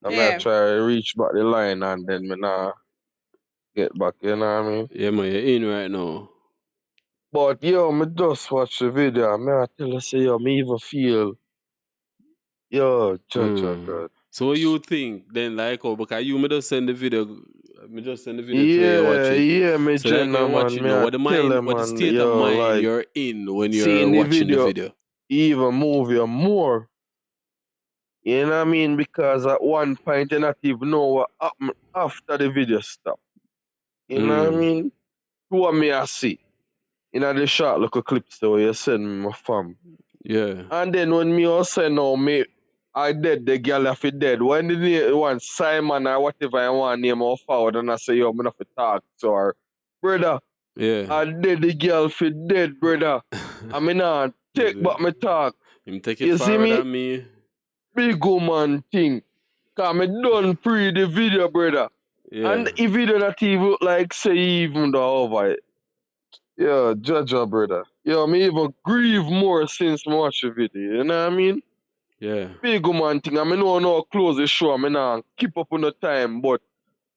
I'm gonna try to reach back the line and then me nah get back, you know what I mean? Yeah, man, you're in right now. But yo, me just watch the video and I tell you, say, yo, me even feel, yo, judge. So what you think then, like, because you me just send the video, to you watch it. Yeah, me so Jenna, man, you know, what the state of mind like, you're in when you're watching the video. Even move you more. You know what I mean? Because at one point you not even know what happened after the video stop. You know what I mean? What me I see. You know the short little clips there where you send me my fam. Yeah. And then when me also know me I dead the girl if it dead. When the name one Simon or whatever I want name or forward and I say yo me not fi talk to her. Brother. Yeah. I dead the girl fi dead, brother. I mean not take back my talk. Him take it forward on me. Big woman thing. Cause me done pre the video, brother. Yeah. And the video that even like say even the over it. Yeah, judge her, brother. Yeah, me even grieve more since I watch the video, you know what I mean? Yeah. Big woman thing. I mean no close the show, I mean nah keep up on the time, but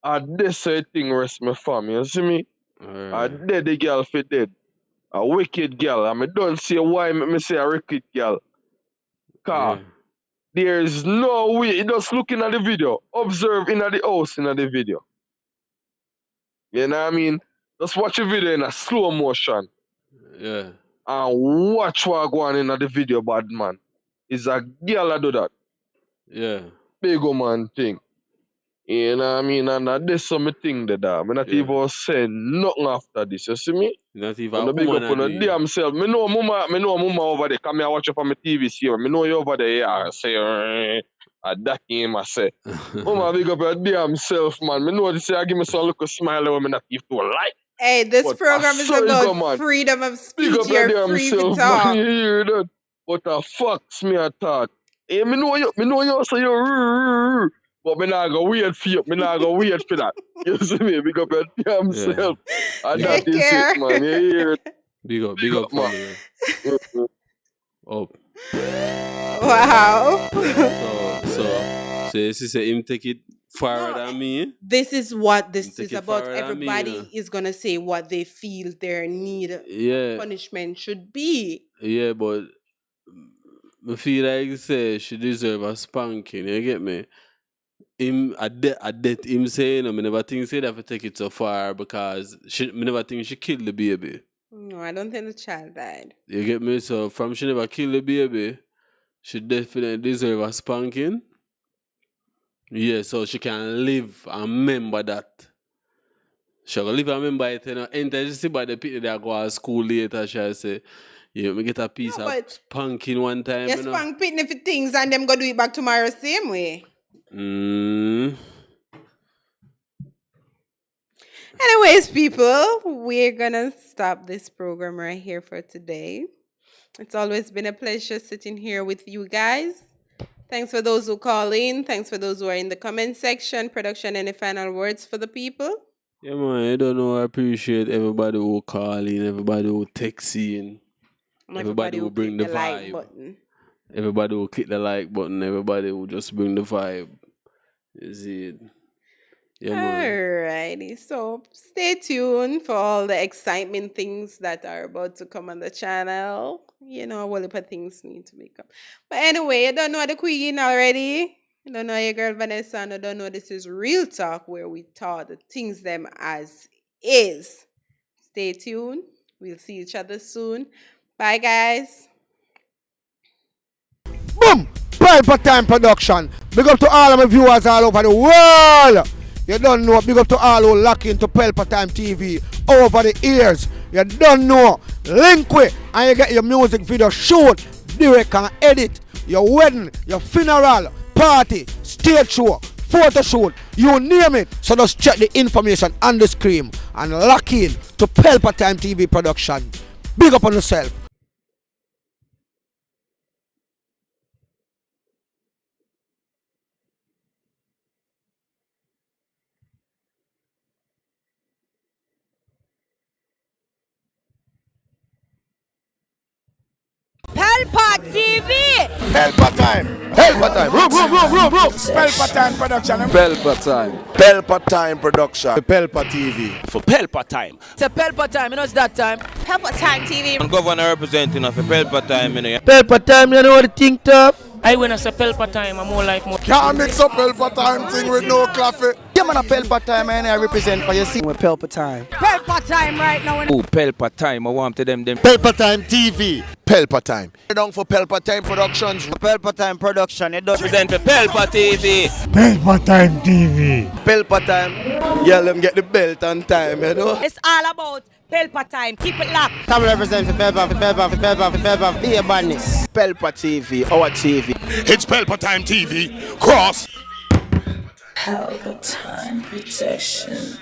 I this thing rest my family, you see me? I dead the girl for dead. A wicked girl. I mean don't see why me say a wicked girl. Cause there's no way, just looking at the video, observe in the house in the video. You know what I mean? Just watch the video in a slow motion. Yeah. And watch what go on in the video, bad man. It's a girl that do that. Yeah. Big man thing. You know what I mean? And this some thing that I'm not even saying nothing after this, you see me? Not even a big up on the damn self. Me know mama over there. Come here watch up on my TV here. Me know you over there. Yeah, say that game I say. Mama big up your damn self, man. Me know this I give me some little smile when me not give to a like. Hey, this program is about freedom of speech. You're free to talk. Man, you hear that? But the fucks me a talk. Hey, me know you say you but me not go wait for you. Me not go wait for that. You see me? Big up your damn self. And that is it, man. You hear it? Big up, man. Oh. Wow. So this is him take it forward on me. This is what this is about. Everybody is gonna say what they feel their need punishment should be. Yeah, but I feel like say she deserve a spanking, you get me? Him him saying I never think say that for take it so far because I never think she killed the baby. No, I don't think the child died. You get me? So from she never killed the baby, she definitely deserve a spanking. Yeah, so she can live and remember that. She can live and remember it, you know. And you see by the people that go to school later, she say, yeah, me get a piece of spanking one time, Yes, you know. spank pitney for things and them go do it back tomorrow same way. Anyways, people, we're gonna stop this program right here for today. It's always been a pleasure sitting here with you guys. Thanks for those who call in. Thanks for those who are in the comment section. Production, any final words for the people? Yeah, man, I don't know. I appreciate everybody who call in, everybody who text in, everybody who bring the like vibe, button. everybody who click the like button, everybody who just bring the vibe. Is it? Yeah, man. Alrighty, so stay tuned for all the excitement things that are about to come on the channel. You know, a whole heap of things need to make up. But anyway, you don't know the queen already. You don't know your girl Vanessa, and you don't know this is Real Talk, where we talk the things them as is. Stay tuned. We'll see each other soon. Bye, guys. Boom! Pelpa Time Production. Big up to all of my viewers all over the world. You don't know. Big up to all who lock into Pelpa Time TV over the years. You don't know. Link with and you get your music video shoot, direct and edit. Your wedding, your funeral, party, stage show, photo shoot, you name it. So just check the information on the screen and lock in to Pelpa Time TV Production. Big up on yourself. Pelpa TV! Pelpa Time. Pelpa Time. Room. Pelpa Time Production. Pelpa Time. Pelpa Time Production. Pelpa TV. For Pelpa Time. It's a Pelpa time, you know it's that time. Pelpa Time TV. I'm governor representing of Pelpa Time, you know. Pelpa time, you know what the thing tough? I when I say Pelpa Time, I'm more like more. Can't mix up Pelpa Time thing with no coffee. Yeah, man, a Pelpa Time, and I represent for your city. With Pelpa time. Pelpa Time right now. Oh, Pelpa Time. I want to them. Pelpa Time TV. Pelpa Time. Down for Pelpa Time Productions. Pelpa Time Production, it does Represent for Pelpa TV. Pelpa Time TV. Pelpa Time. Yeah, let them get the belt on time, you know. It's all about Pelpa Time. Keep it locked. Come represent for Pelpa, be a badness. Pelpa TV, our TV. It's Pelpa Time TV. Cross. Pelpa Time protection.